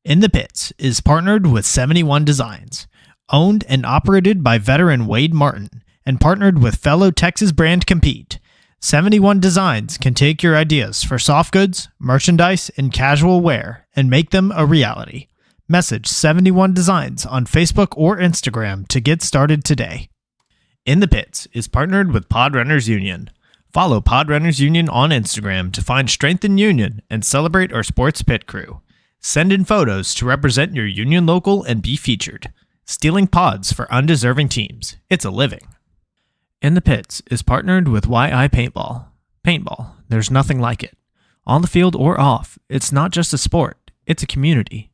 In the Pits is partnered with 71 Designs, owned and operated by veteran Wade Martin, and partnered with fellow Texas brand Compete. 71 Designs can take your ideas for soft goods, merchandise, and casual wear and make them a reality. Message 71 Designs on Facebook or Instagram to get started today. In the Pits is partnered with Pod Runners Union. Follow Pod Runners Union on Instagram to find strength in union and celebrate our sports pit crew. Send in photos to represent your union local and be featured. Stealing pods for undeserving teams. It's a living. In the Pits is partnered with YI Paintball. Paintball, there's nothing like it. On the field or off, it's not just a sport, it's a community.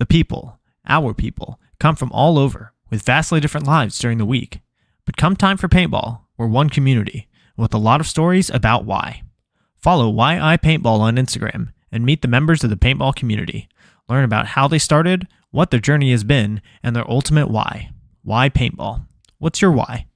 The people, our people, come from all over with vastly different lives during the week. But come time for paintball, we're one community with a lot of stories about why. Follow YI Paintball on Instagram and meet the members of the paintball community. Learn about how they started, what their journey has been, and their ultimate why. Why paintball? What's your why?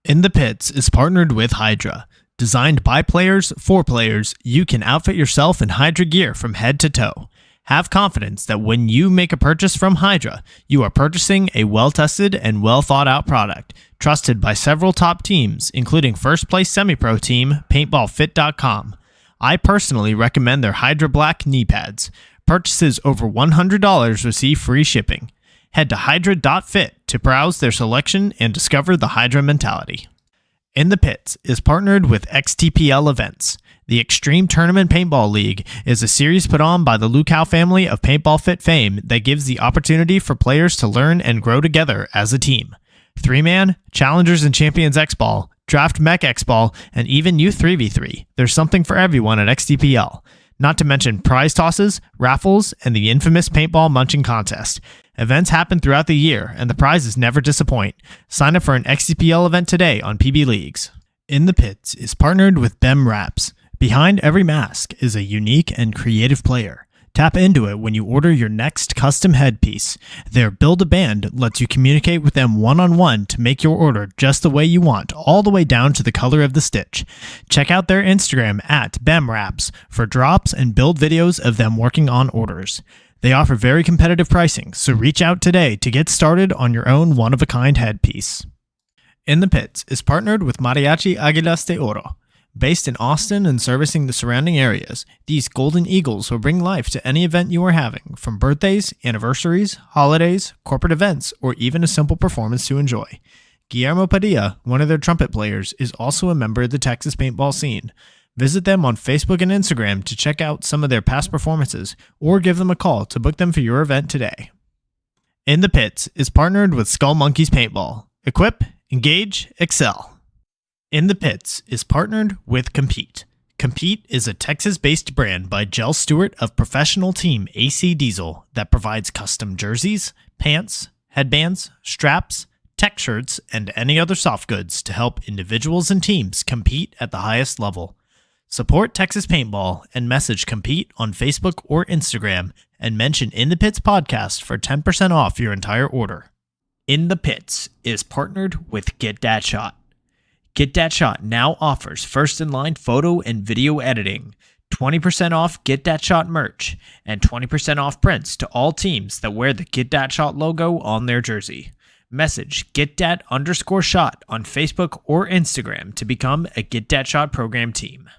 In the Pits is partnered with Hydra. Designed by players for players, you can outfit yourself in Hydra gear from head to toe. Have confidence that when you make a purchase from Hydra, you are purchasing a well-tested and well-thought-out product, trusted by several top teams, including first-place semi-pro team PaintballFit.com. I personally recommend their Hydra Black knee pads. Purchases over $100 receive free shipping. Head to hydra.fit to browse their selection and discover the Hydra mentality. In the Pits is partnered with XTPL Events. The Extreme Tournament Paintball League is a series put on by the Lukow family of Paintball Fit fame that gives the opportunity for players to learn and grow together as a team. 3-man, Challengers and Champions X-Ball, Draft Mech X-Ball, and even Youth 3v3. There's something for everyone at XTPL. Not to mention prize tosses, raffles, and the infamous paintball munching contest. Events happen throughout the year, and the prizes never disappoint. Sign up for an XTPL event today on PB Leagues. In the Pits is partnered with BEM Wraps. Behind every mask is a unique and creative player. Tap into it when you order your next custom headpiece. Their Build-A-Band lets you communicate with them one-on-one to make your order just the way you want, all the way down to the color of the stitch. Check out their Instagram at BEMWraps for drops and build videos of them working on orders. They offer very competitive pricing, so reach out today to get started on your own one-of-a-kind headpiece. In the Pits is partnered with Mariachi Águilas de Oro. Based in Austin and servicing the surrounding areas, these Golden Eagles will bring life to any event you are having, from birthdays, anniversaries, holidays, corporate events, or even a simple performance to enjoy. Guillermo Padilla, one of their trumpet players, is also a member of the Texas paintball scene. Visit them on Facebook and Instagram to check out some of their past performances, or give them a call to book them for your event today. In the Pits is partnered with Skull Monkeys Paintball. Equip, engage, excel. In the Pits is partnered with Compete. Compete is a Texas-based brand by Jell Stewart of professional team AC Diesel that provides custom jerseys, pants, headbands, straps, tech shirts, and any other soft goods to help individuals and teams compete at the highest level. Support Texas Paintball and message Compete on Facebook or Instagram and mention In the Pits Podcast for 10% off your entire order. In the Pits is partnered with Get Dat Shot. Get Dat Shot now offers first-in-line photo and video editing, 20% off Get Dat Shot merch, and 20% off prints to all teams that wear the Get Dat Shot logo on their jersey. Message GetDat_shot on Facebook or Instagram to become a Get Dat Shot program team.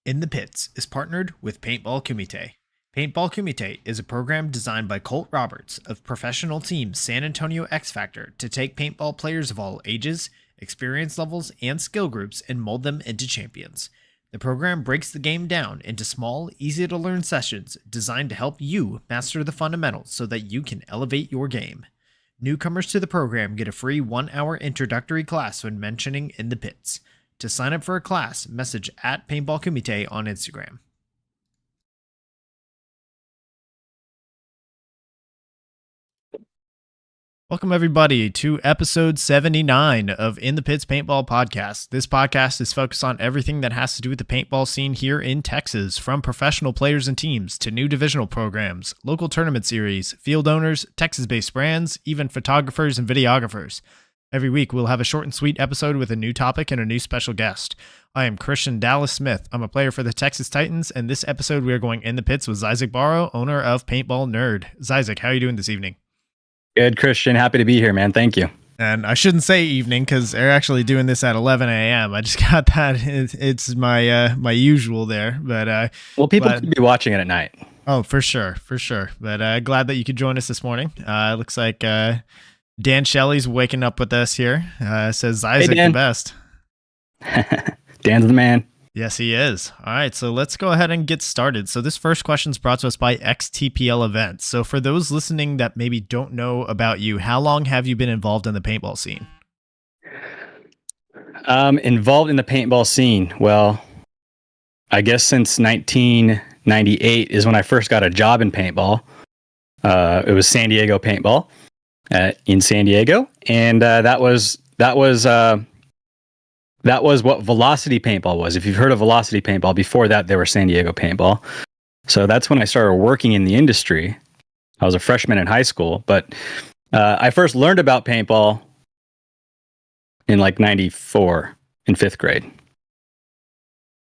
In the Pits is partnered with Paintball Kumite. Paintball Kumite is a program designed by Colt Roberts of professional team San Antonio X Factor to take paintball players of all ages, experience levels, and skill groups and mold them into champions. The program breaks the game down into small, easy-to-learn sessions designed to help you master the fundamentals so that you can elevate your game. Newcomers to the program get a free 1-hour introductory class when mentioning In the Pits. To sign up for a class, message at Paintball Kumite on Instagram. Welcome, everybody, to episode 79 of In the Pits Paintball Podcast. This podcast is focused on everything that has to do with the paintball scene here in Texas, from professional players and teams to new divisional programs, local tournament series, field owners, Texas-based brands, even photographers and videographers. Every week, we'll have a short and sweet episode with a new topic and a new special guest. I am Christian Dallas Smith. I'm a player for the Texas Titans, and this episode we are going in the pits with Zyzek Barro, owner of Paintball Nerd. Zyzek, how are you doing this evening? Good, Christian. Happy to be here, man. Thank you. And I shouldn't say evening because they're actually doing this at 11 a.m. I just got that. It's my my usual there. But people could be watching it at night. Oh, for sure. But glad that you could join us this morning. Looks like Dan Shelley's waking up with us here. Says Zyzek the best. Dan's the man. Yes, he is. All right, so let's go ahead and get started. So this first question is brought to us by XTPL Events. So for those listening that maybe don't know about you, how long have you been involved in the paintball scene? Involved in the paintball scene? Well, I guess since 1998 is when I first got a job in paintball. It was San Diego Paintball in San Diego, and that was what Velocity Paintball was. If you've heard of Velocity Paintball, before that, they were San Diego Paintball. So that's when I started working in the industry. I was a freshman in high school, but I first learned about paintball in like 94 in 5th grade.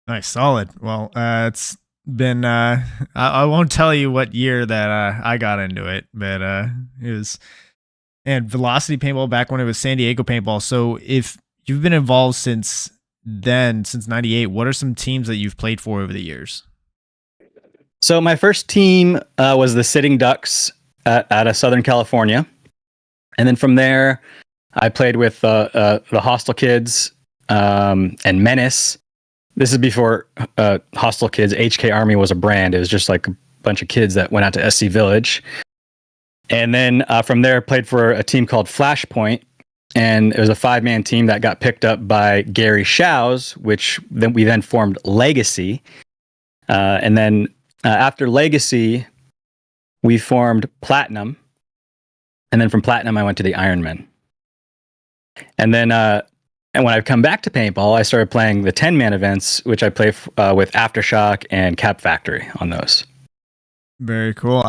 Nice, solid. Well, it's been, I won't tell you what year that I got into it, but it was, and Velocity Paintball back when it was San Diego Paintball. So if you've been involved since then, since 98. What are some teams that you've played for over the years? So my first team was the Sitting Ducks out of Southern California. And then from there, I played with the Hostile Kids and Menace. This is before Hostile Kids. HK Army was a brand. It was just like a bunch of kids that went out to SC Village. And then from there, I played for a team called Flashpoint. And it was a 5-man team that got picked up by Gary Shows, which then we formed Legacy. And then after Legacy, we formed Platinum. And then from Platinum, I went to the Ironmen. And then and when I've come back to paintball, I started playing the 10-man events, which I play with Aftershock and Cap Factory on those. Very cool.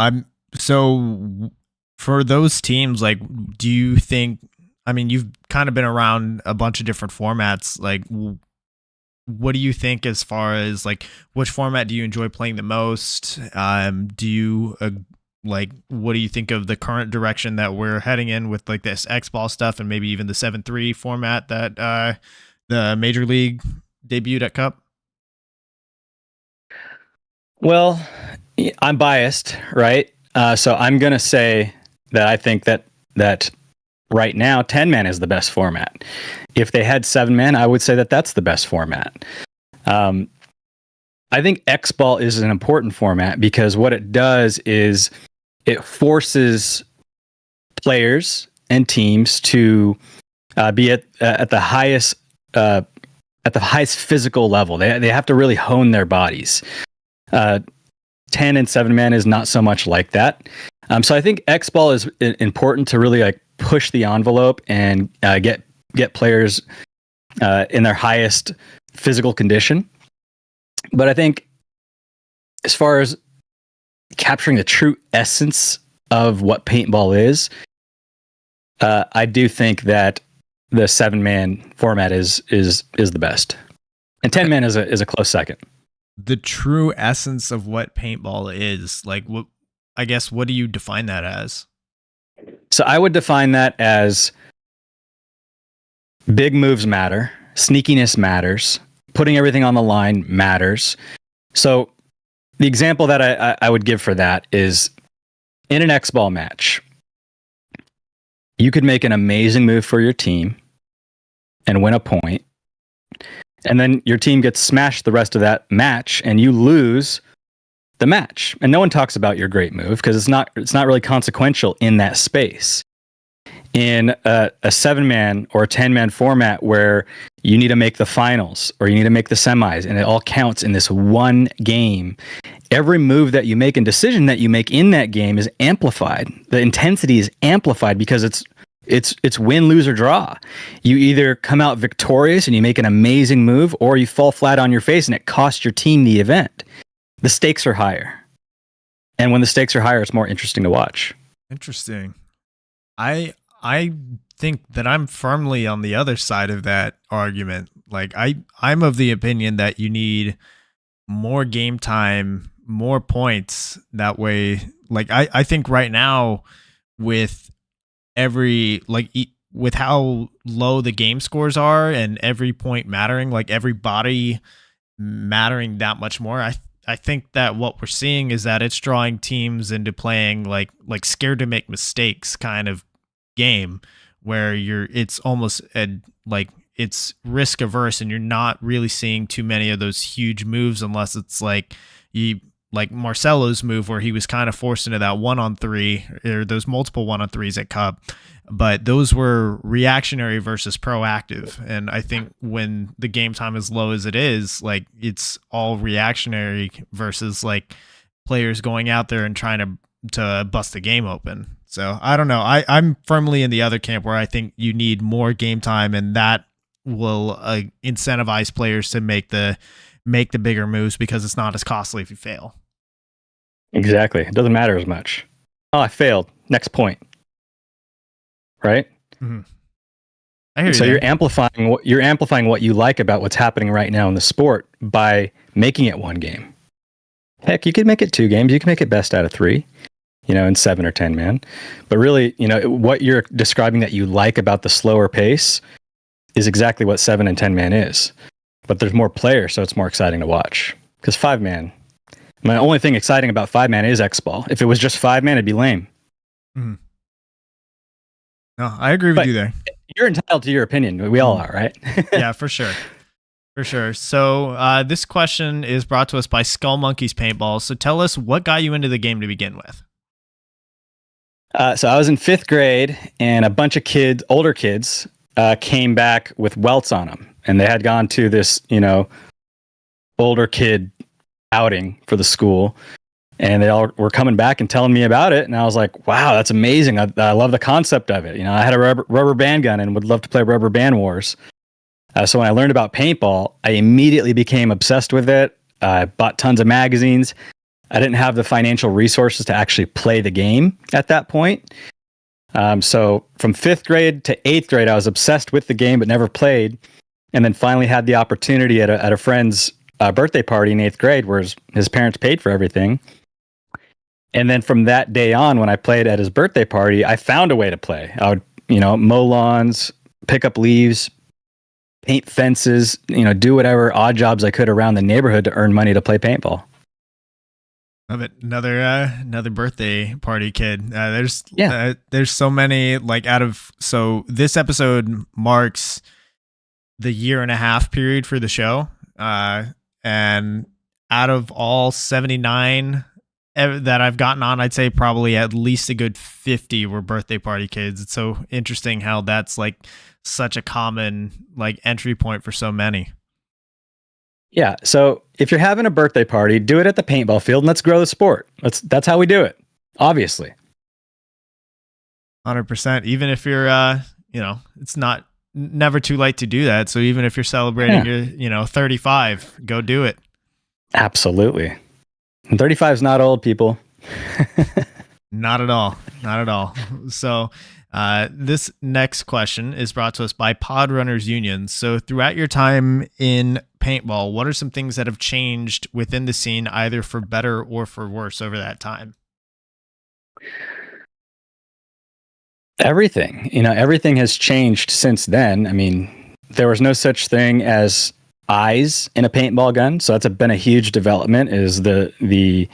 So for those teams, like, do you think, I mean, you've kind of been around a bunch of different formats. Like, what do you think as far as like, which format do you enjoy playing the most? Do you what do you think of the current direction that we're heading in with like this X-Ball stuff and maybe even the 7-3 format that the Major League debuted at Cup? Well, I'm biased, right? So I'm going to say that I think that right now, 10-man is the best format. If they had 7-man, I would say that that's the best format. I think X-Ball is an important format because what it does is it forces players and teams to be at the highest physical level. They have to really hone their bodies. 10 and 7-man is not so much like that. So I think X-Ball is important to really like push the envelope and get players in their highest physical condition. But I think as far as capturing the true essence of what paintball is, I do think that the 7-man format is the best, and 10-man is a close second. The true essence of what paintball is, like, what, I guess, what do you define that as? So I would define that as big moves matter, sneakiness matters, putting everything on the line matters. So the example that I would give for that is in an X-Ball match, you could make an amazing move for your team and win a point, and then your team gets smashed the rest of that match and you lose the match. And no one talks about your great move because it's not really consequential in that space. In a 7-man or a 10-man format where you need to make the finals or you need to make the semis and it all counts in this one game, every move that you make and decision that you make in that game is amplified. The intensity is amplified because it's win, lose, or draw. You either come out victorious and you make an amazing move, or you fall flat on your face and it costs your team the event. The stakes are higher. And when the stakes are higher, it's more interesting to watch. Interesting. I I think that I'm firmly on the other side of that argument. Like I'm of the opinion that you need more game time, more points. That way, like I think right now with every with how low the game scores are and every point mattering, like every body mattering that much more. I think that what we're seeing is that it's drawing teams into playing like scared to make mistakes kind of game where it's almost like it's risk averse and you're not really seeing too many of those huge moves unless it's like Marcelo's move where he was kind of forced into that 1-on-3 or those multiple 1-on-3s at Cup. But those were reactionary versus proactive. And I think when the game time is low as it is, like it's all reactionary versus like players going out there and trying to bust the game open. So I don't know. I'm firmly in the other camp where I think you need more game time, and that will incentivize players to make the bigger moves because it's not as costly if you fail. Exactly. It doesn't matter as much. Oh, I failed. Next point. Right? Mm-hmm. I hear so you. You're amplifying what you like about what's happening right now in the sport by making it one game. Heck, you could make it 2 games. You can make it best out of 3, in 7 or 10 man. But really, what you're describing that you like about the slower pace is exactly what 7 and 10 man is. But there's more players, so it's more exciting to watch. Because 5 man, my only thing exciting about 5 man is X-Ball. If it was just 5 man, it'd be lame. Mm-hmm. No, I agree with you there. You're entitled to your opinion. We all are, right? Yeah, for sure. For sure. So this question is brought to us by Skull Monkeys Paintball. So tell us what got you into the game to begin with. So I was in 5th grade, and a bunch of older kids, came back with welts on them. And they had gone to this, older kid outing for the school. And they all were coming back and telling me about it. And I was like, wow, that's amazing. I love the concept of it. I had a rubber band gun and would love to play Rubber Band Wars. So when I learned about paintball, I immediately became obsessed with it. I bought tons of magazines. I didn't have the financial resources to actually play the game at that point. So from 5th grade to 8th grade, I was obsessed with the game, but never played. And then finally had the opportunity at a friend's birthday party in 8th grade where his parents paid for everything. And then from that day on, when I played at his birthday party, I found a way to play. I would, mow lawns, pick up leaves, paint fences, do whatever odd jobs I could around the neighborhood to earn money to play paintball. Love it. Another birthday party kid. There's so many so this episode marks the 1.5 year period for the show. And out of all 79 that I've gotten on, I'd say probably at least a good 50 were birthday party kids. It's so interesting how that's like such a common entry point for so many. Yeah. So if you're having a birthday party, do it at the paintball field and let's grow the sport. That's how we do it. Obviously. 100%. Even if you're, it's never too late to do that. So even if you're celebrating your, 35, go do it. Absolutely. And 35 is not old, people. Not at all. Not at all. So this next question is brought to us by Pod Runners Union. So throughout your time in paintball, what are some things that have changed within the scene, either for better or for worse over that time? Everything. Everything has changed since then. I mean, there was no such thing as eyes in a paintball gun, so that's been a huge development, is the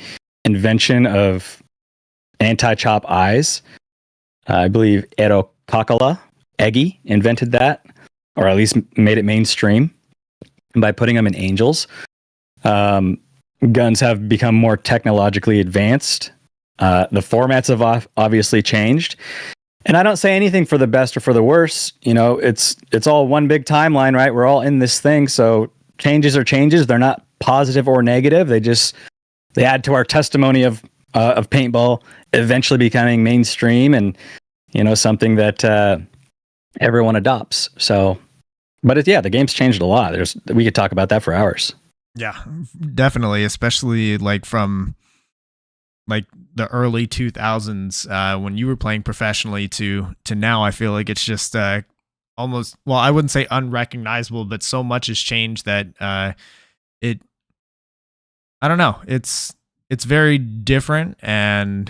invention of anti-chop eyes. I believe Eero Kakala, Eggy, invented that, or at least made it mainstream by putting them in angels. Guns have become more technologically advanced. The formats have obviously changed. And I don't say anything for the best or for the worse. It's all one big timeline, right? We're all in this thing. So changes are changes. They're not positive or negative. They add to our testimony of paintball eventually becoming mainstream and, something that everyone adopts. So, but the game's changed a lot. We could talk about that for hours. Yeah, definitely. Especially from like the early 2000s when you were playing professionally to now, I feel like it's just almost, well, I wouldn't say unrecognizable, but so much has changed that it I don't know, it's very different, and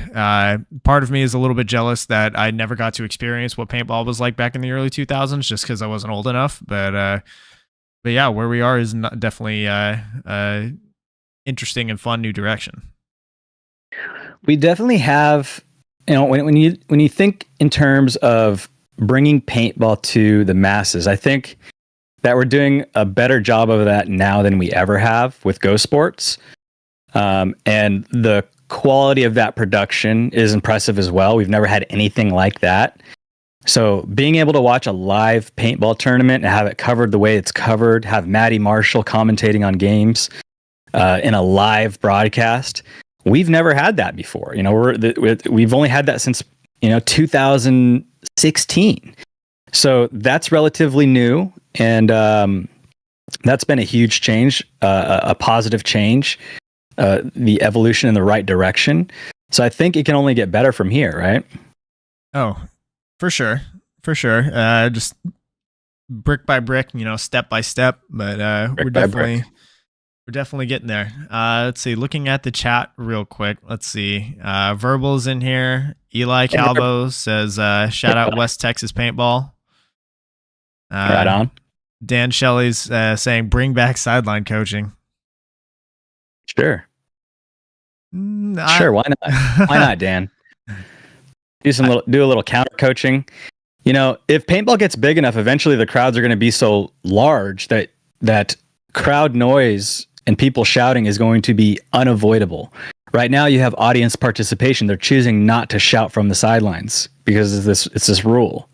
part of me is a little bit jealous that I never got to experience what paintball was like back in the early 2000s just because I wasn't old enough. But yeah, where we are is not, definitely interesting and fun new direction. We definitely have, when you think in terms of bringing paintball to the masses, I think that we're doing a better job of that now than we ever have with Go Sports. And the quality of that production is impressive as well. We've never had anything like that. So being able to watch a live paintball tournament and have it covered the way it's covered, have Maddie Marshall commentating on games in a live broadcast, we've never had that before. We've only had that since 2016. So that's relatively new, and that's been a huge change, a positive change. The evolution in the right direction. So I think it can only get better from here, right? Oh, for sure. Just brick by brick, step by step, but we're definitely getting there. Let's see, looking at the chat real quick. Let's see. Verbal's in here. Eli Calvo says, shout out West Texas Paintball. Right on. Dan Shelley's saying, bring back sideline coaching. Sure. Sure. Why not? Why not, Dan? Do a little counter coaching. If paintball gets big enough, eventually the crowds are going to be so large that crowd noise and people shouting is going to be unavoidable. Right now, you have audience participation. They're choosing not to shout from the sidelines because it's this rule.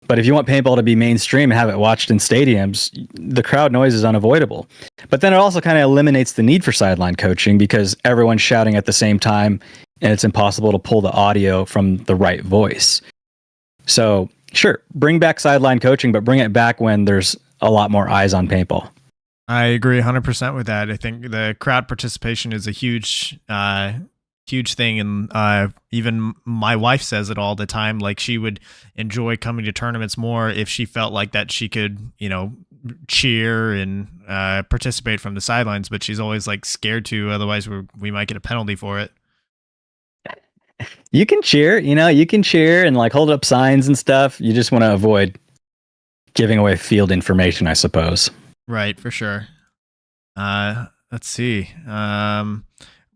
But if you want paintball to be mainstream and have it watched in stadiums, the crowd noise is unavoidable. But then it also kind of eliminates the need for sideline coaching because everyone's shouting at the same time and it's impossible to pull the audio from the right voice. So sure, bring back sideline coaching, but bring it back when there's a lot more eyes on paintball. I agree 100% with that. I think the crowd participation is a huge thing, and even my wife says it all the time. Like, she would enjoy coming to tournaments more if she felt like that she could cheer and participate from the sidelines, but she's always like scared to, otherwise we might get a penalty for it. You can cheer, you can cheer and like hold up signs and stuff. You just want to avoid giving away field information, I suppose. Right, for sure. Let's see.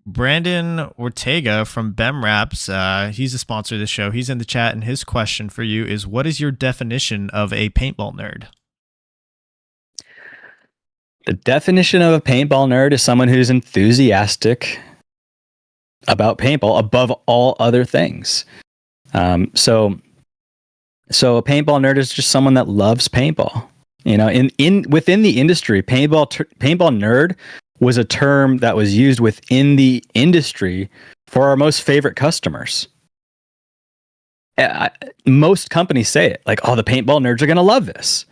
Brandon Ortega from BEMRAPS, he's a sponsor of the show. He's in the chat, and his question for you is, what is your definition of a paintball nerd? The definition of a paintball nerd is someone who's enthusiastic about paintball above all other things. So a paintball nerd is just someone that loves paintball. Within the industry, paintball nerd was a term that was used within the industry for our most favorite customers. Most companies say it, like, oh, the paintball nerds are going to love this.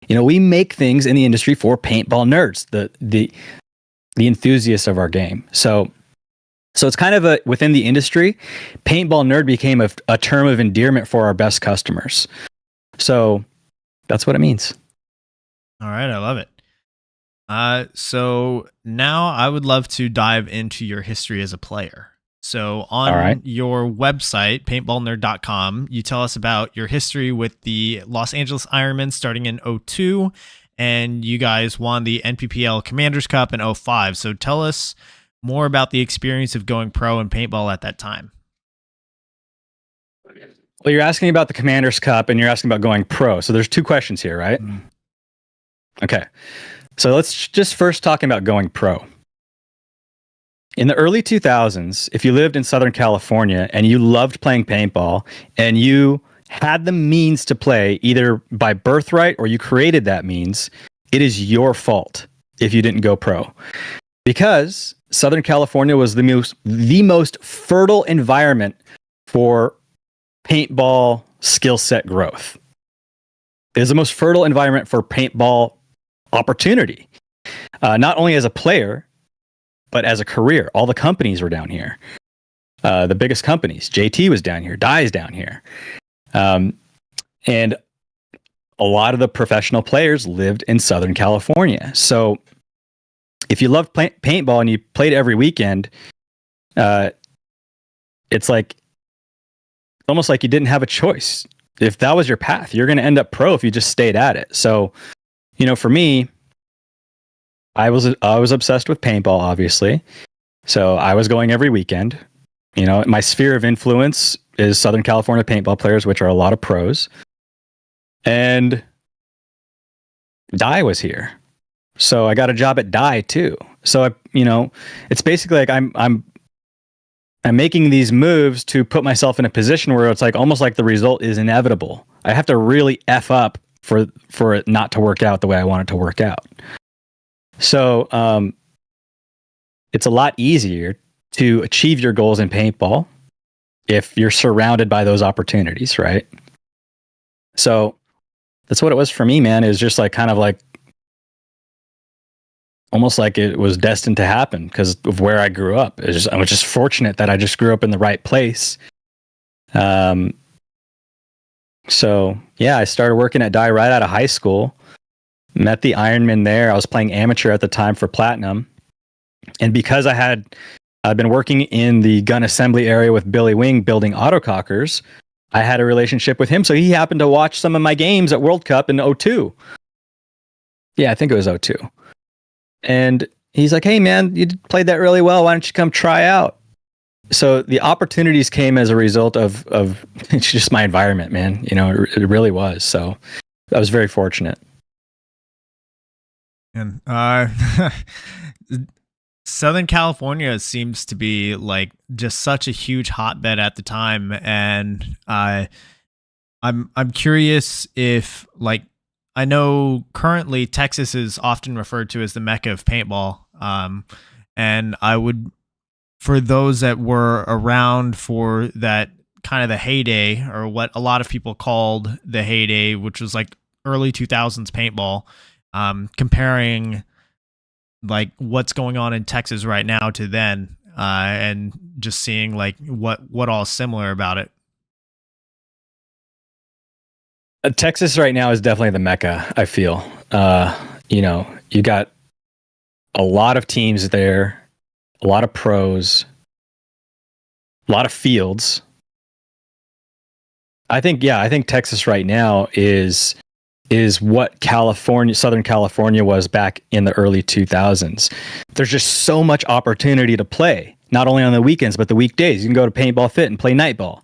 We make things in the industry for paintball nerds, the enthusiasts of our game. So it's kind of within the industry, paintball nerd became a term of endearment for our best customers. So that's what it means. All right, I love it. So now I would love to dive into your history as a player. So on your website, paintballnerd.com, you tell us about your history with the Los Angeles Ironmen starting in 2002, and you guys won the NPPL Commanders Cup in 2005. So tell us more about the experience of going pro in paintball at that time. Well, you're asking about the Commanders Cup and you're asking about going pro. So there's two questions here, right? Mm. Okay. So let's just first talk about going pro. In the early 2000s, if you lived in Southern California and you loved playing paintball and you had the means to play either by birthright or you created that means, it is your fault if you didn't go pro. Because Southern California was the most fertile environment for paintball skill set growth. It is the most fertile environment for paintball opportunity, not only as a player, but as a career. All the companies were down here. the biggest companies. JT was down here, Dye's down here. And a lot of the professional players lived in Southern California. So if you loved paintball and you played every weekend, it's almost like you didn't have a choice. If that was your path, you're going to end up pro if you just stayed at it. So, for me, I was obsessed with paintball, obviously. So I was going every weekend. My sphere of influence is Southern California paintball players, which are a lot of pros. And Dye was here. So I got a job at Dye too. So it's basically like I'm making these moves to put myself in a position where it's almost like the result is inevitable. I have to really F up for it not to work out the way I want it to work out. So it's a lot easier to achieve your goals in paintball if you're surrounded by those opportunities, right? So that's what it was for me, man. It was just almost like it was destined to happen because of where I grew up. I was just fortunate that I just grew up in the right place. So yeah, I started working at Dye right out of high school. Met the Ironman there. I was playing amateur at the time for Platinum. And because I'd been working in the gun assembly area with Billy Wing building autocockers, I had a relationship with him. So he happened to watch some of my games at World Cup in 2002. Yeah, I think it was 2002. And he's like, "Hey man, you played that really well. Why don't you come try out?" So the opportunities came as a result of it's just my environment, man. It really was. So I was very fortunate. And Southern California seems to be just such a huge hotbed at the time, and I'm curious if I know currently Texas is often referred to as the Mecca of paintball, and I would, for those that were around for that kind of the heyday, or what a lot of people called the heyday, which was early 2000s paintball, comparing what's going on in Texas right now to then, and just seeing what all is similar about it. Texas right now is definitely the Mecca, I feel. You got a lot of teams there, a lot of pros, a lot of fields. I think Texas right now is what Southern California was back in the early 2000s. There's just so much opportunity to play, not only on the weekends, but the weekdays. You can go to Paintball Fit and play nightball.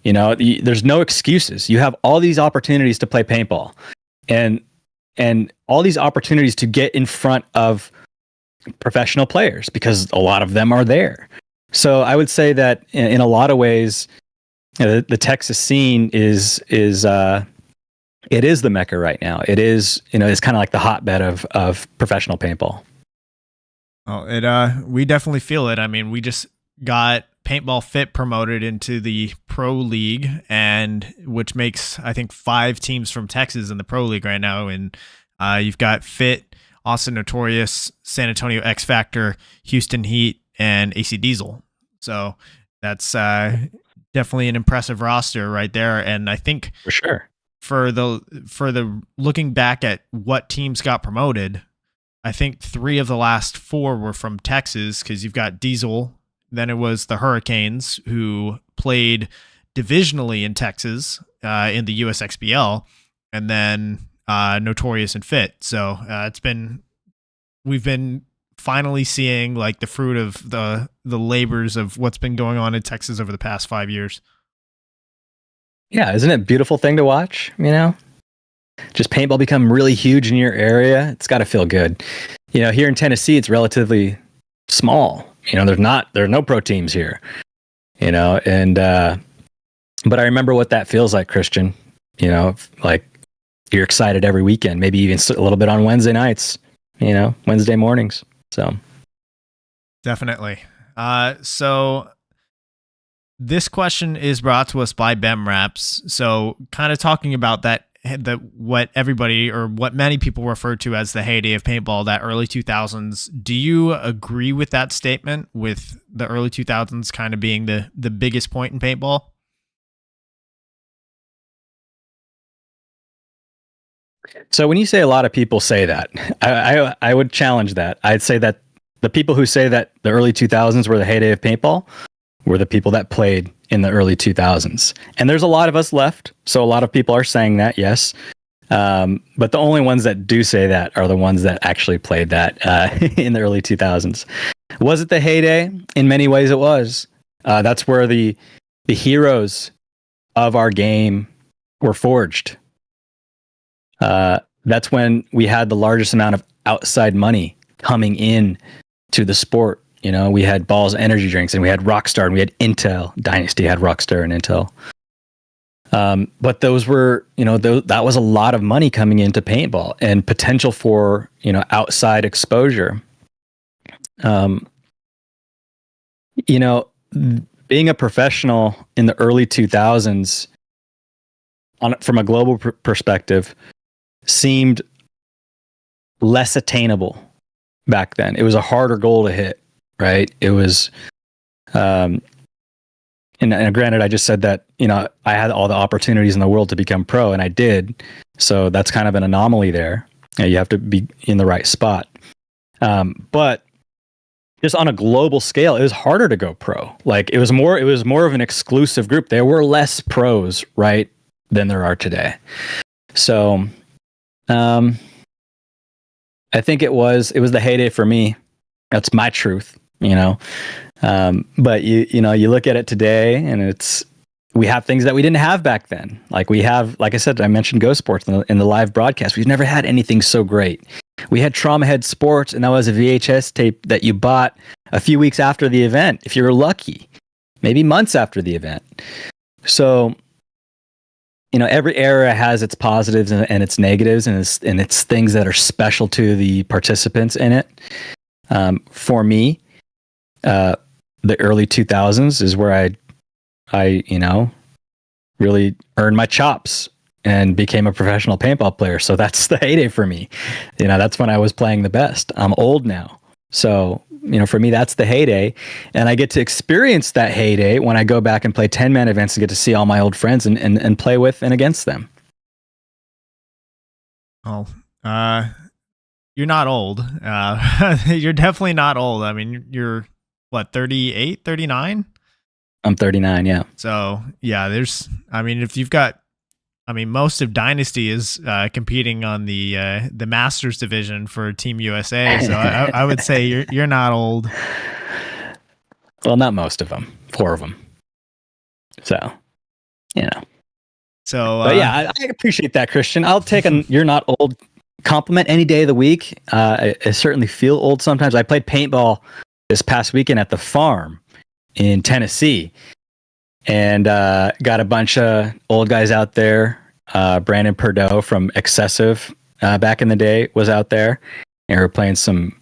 There's no excuses. You have all these opportunities to play paintball and all these opportunities to get in front of professional players because a lot of them are there. So I would say that in a lot of ways, the Texas scene is it is the Mecca right now. It is, it's kind of like the hotbed of professional paintball. Oh, we definitely feel it. I mean, we just got Paintball Fit promoted into the Pro League, and which makes, I think, 5 teams from Texas in the Pro League right now. And you've got Fit, Austin Notorious, San Antonio X Factor, Houston Heat, and AC Diesel. So that's definitely an impressive roster right there. And I think for sure, for the looking back at what teams got promoted, I think 3 of the last 4 were from Texas, because you've got Diesel. Then it was the Hurricanes, who played divisionally in Texas in the USXBL, and then Notorious and Fit. So we've been finally seeing the fruit of the labors of what's been going on in Texas over the past 5 years. Yeah, isn't it a beautiful thing to watch? Just paintball become really huge in your area. It's got to feel good. Here in Tennessee, it's relatively small. There are no pro teams here, and but I remember what that feels like, Christian. You're excited every weekend, maybe even a little bit on Wednesday nights, Wednesday mornings. So definitely. So this question is brought to us by BEM Raps. So kind of talking about that what everybody or what many people refer to as the heyday of paintball, that early 2000s. Do you agree with that statement, with the early 2000s kind of being the biggest point in paintball? So when you say a lot of people say that, I would challenge that. I'd say that the people who say that the early 2000s were the heyday of paintball were the people that played in the early 2000s. And there's a lot of us left, so a lot of people are saying that, yes. But the only ones that do say that are the ones that actually played that in the early 2000s. Was it the heyday? In many ways it was. That's where the heroes of our game were forged. That's when we had the largest amount of outside money coming in to the sport. You know, we had Balls energy drinks, and we had Rockstar, and we had Intel. Dynasty had Rockstar and Intel. But those were, that was a lot of money coming into paintball and potential for, outside exposure. Being a professional in the early 2000s from a global perspective seemed less attainable back then. It was a harder goal to hit, right? It was, and granted, I just said that, I had all the opportunities in the world to become pro, and I did. So that's kind of an anomaly there. You have to be in the right spot. But just on a global scale, it was harder to go pro. Like it was more of an exclusive group. There were less pros, right, than there are today. So, I think it was the heyday for me. That's my truth, but you look at it today, and we have things that we didn't have back then. Like I said, I mentioned Go Sports in the live broadcast. We've never had anything so great. We had Trauma Head Sports, and that was a VHS tape that you bought a few weeks after the event, if you were lucky, maybe months after the event. So, every era has its positives and its negatives, and it's things that are special to the participants in it. For me, the early 2000s is where I really earned my chops and became a professional paintball player. So that's the heyday for me. That's when I was playing the best. I'm old now. So, for me, that's the heyday. And I get to experience that heyday when I go back and play 10-man events and get to see all my old friends and play with and against them. Oh, you're not old. You're definitely not old. I mean, you're what, 38, 39? I'm 39, yeah. So, yeah, if you've got, most of Dynasty is competing on the Masters division for Team USA. So I would say you're not old. Well, not most of them. 4 of them. So, So, but yeah, I appreciate that, Christian. I'll take a "you're not old" compliment any day of the week. I certainly feel old sometimes. I played paintball this past weekend at the farm in Tennessee, and got a bunch of old guys out there. Brandon Perdot from Excessive back in the day was out there, and we were playing some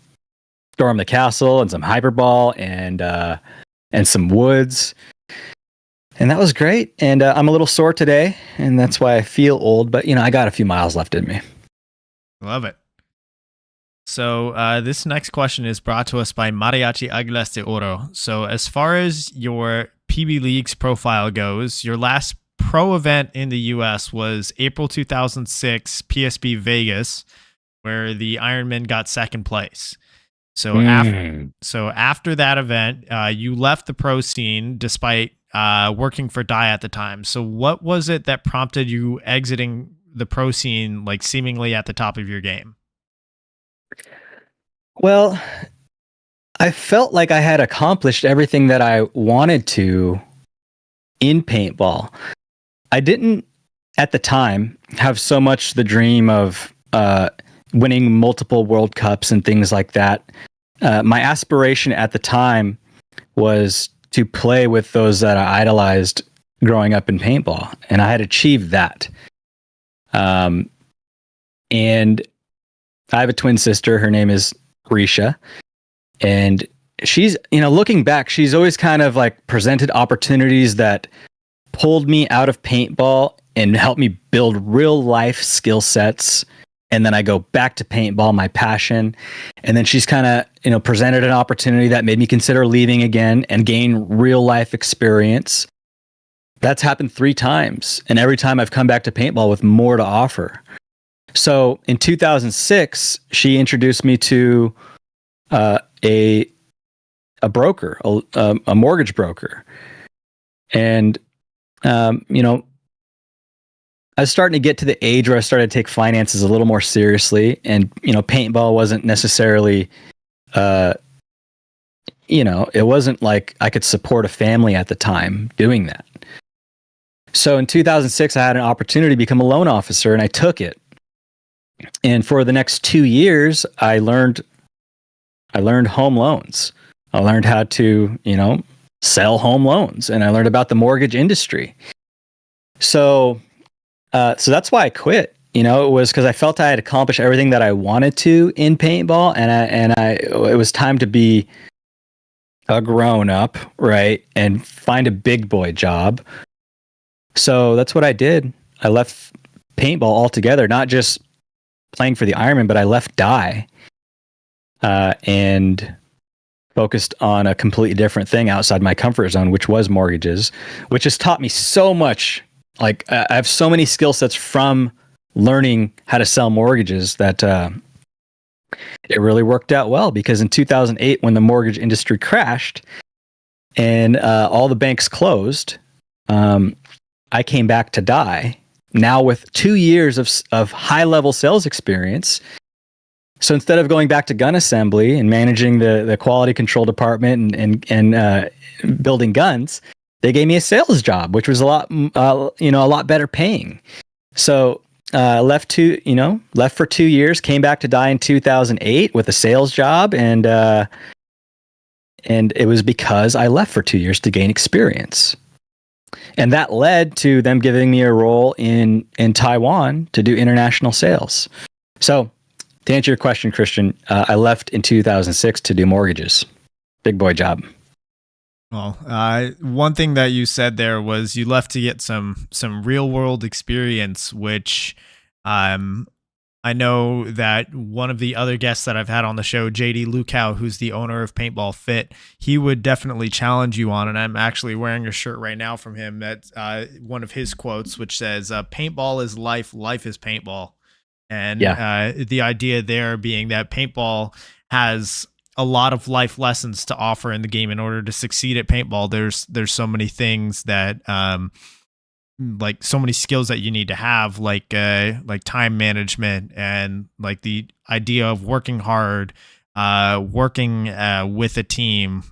Storm the Castle and some Hyperball and some Woods, and that was great. And I'm a little sore today, and that's why I feel old. But I got a few miles left in me. Love it. So this next question is brought to us by Mariachi Aguilas de Oro. So as far as your PB Leagues profile goes, your last pro event in the US was April 2006 PSB Vegas, where the Ironmen got second place. So after that event, you left the pro scene despite working for Dye at the time. So what was it that prompted you exiting the pro scene, like seemingly at the top of your game? Well, I felt like I had accomplished everything that I wanted to in paintball. I didn't, at the time, have so much the dream of winning multiple World Cups and things like that. My aspiration at the time was to play with those that I idolized growing up in paintball, and I had achieved that. And I have a twin sister. Her name is Risha, and she's, looking back, she's always kind of like presented opportunities that pulled me out of paintball and helped me build real life skill sets. And then I go back to paintball, my passion. And then she's kind of, presented an opportunity that made me consider leaving again and gain real life experience. That's happened 3 times. And every time I've come back to paintball with more to offer. So in 2006, she introduced me to a broker, a mortgage broker. And, I was starting to get to the age where I started to take finances a little more seriously. And, paintball wasn't necessarily, it wasn't like I could support a family at the time doing that. So in 2006, I had an opportunity to become a loan officer, and I took it. And for the next 2 years, I learned home loans. I learned how to, sell home loans, and I learned about the mortgage industry. So that's why I quit. It was because I felt I had accomplished everything that I wanted to in paintball, and it was time to be a grown up, right, and find a big boy job. So that's what I did. I left paintball altogether, not just playing for the Ironman, but I left Dye and focused on a completely different thing outside my comfort zone, which was mortgages, which has taught me so much. Like, I have so many skill sets from learning how to sell mortgages that it really worked out well, because in 2008, when the mortgage industry crashed and all the banks closed, I came back to Dye, now with 2 years of high-level sales experience. So instead of going back to gun assembly and managing the quality control department and building guns, they gave me a sales job, which was a lot better paying. So left for 2 years, came back to Dye in 2008 with a sales job, and it was because I left for 2 years to gain experience. And that led to them giving me a role in Taiwan to do international sales. So to answer your question, Christian, I left in 2006 to do mortgages. Big boy job. Well, one thing that you said there was you left to get some real world experience, which I know that one of the other guests that I've had on the show, JD Lukow, who's the owner of Paintball Fit, he would definitely challenge you on. And I'm actually wearing a shirt right now from him that's one of his quotes, which says, paintball is life, life is paintball. And the idea there being that paintball has a lot of life lessons to offer in the game. In order to succeed at paintball, there's so many things that like so many skills that you need to have, like time management, and like the idea of working hard, working with a team,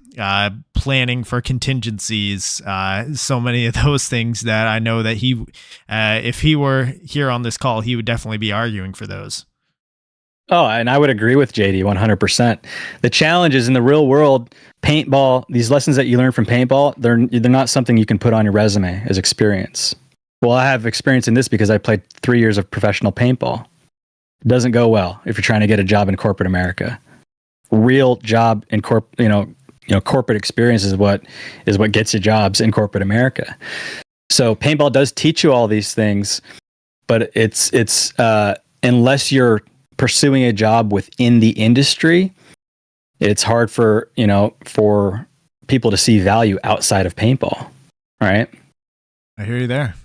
planning for contingencies, so many of those things that I know that he, if he were here on this call, he would definitely be arguing for those. Oh, and I would agree with JD 100%. The challenge is in the real world, paintball, these lessons that you learn from paintball, they're not something you can put on your resume as experience. Well, I have experience in this because I played 3 years of professional paintball. It doesn't go well if you're trying to get a job in corporate America. Real job in corporate experience is what gets you jobs in corporate America. So paintball does teach you all these things, but it's unless you're pursuing a job within the industry, it's hard for people to see value outside of paintball. All right. I hear you there.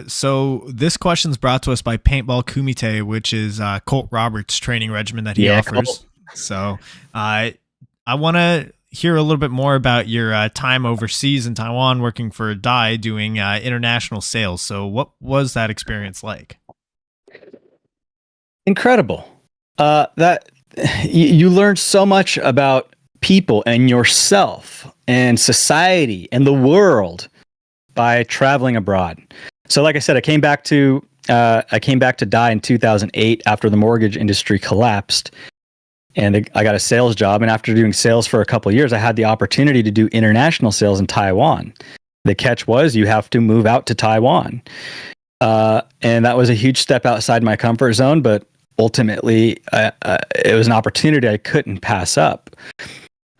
So this question's brought to us by Paintball Kumite, which is Colt Roberts' training regimen that he offers. Cool. So I want to hear a little bit more about your time overseas in Taiwan working for Dye doing international sales. So what was that experience like? Incredible. That you learn so much about people and yourself and society and the world by traveling abroad. So like I said, I came back to Dye in 2008 after the mortgage industry collapsed, and I got a sales job. And after doing sales for a couple of years, I had the opportunity to do international sales in Taiwan. The catch was you have to move out to Taiwan. And that was a huge step outside my comfort zone, but ultimately it was an opportunity I couldn't pass up.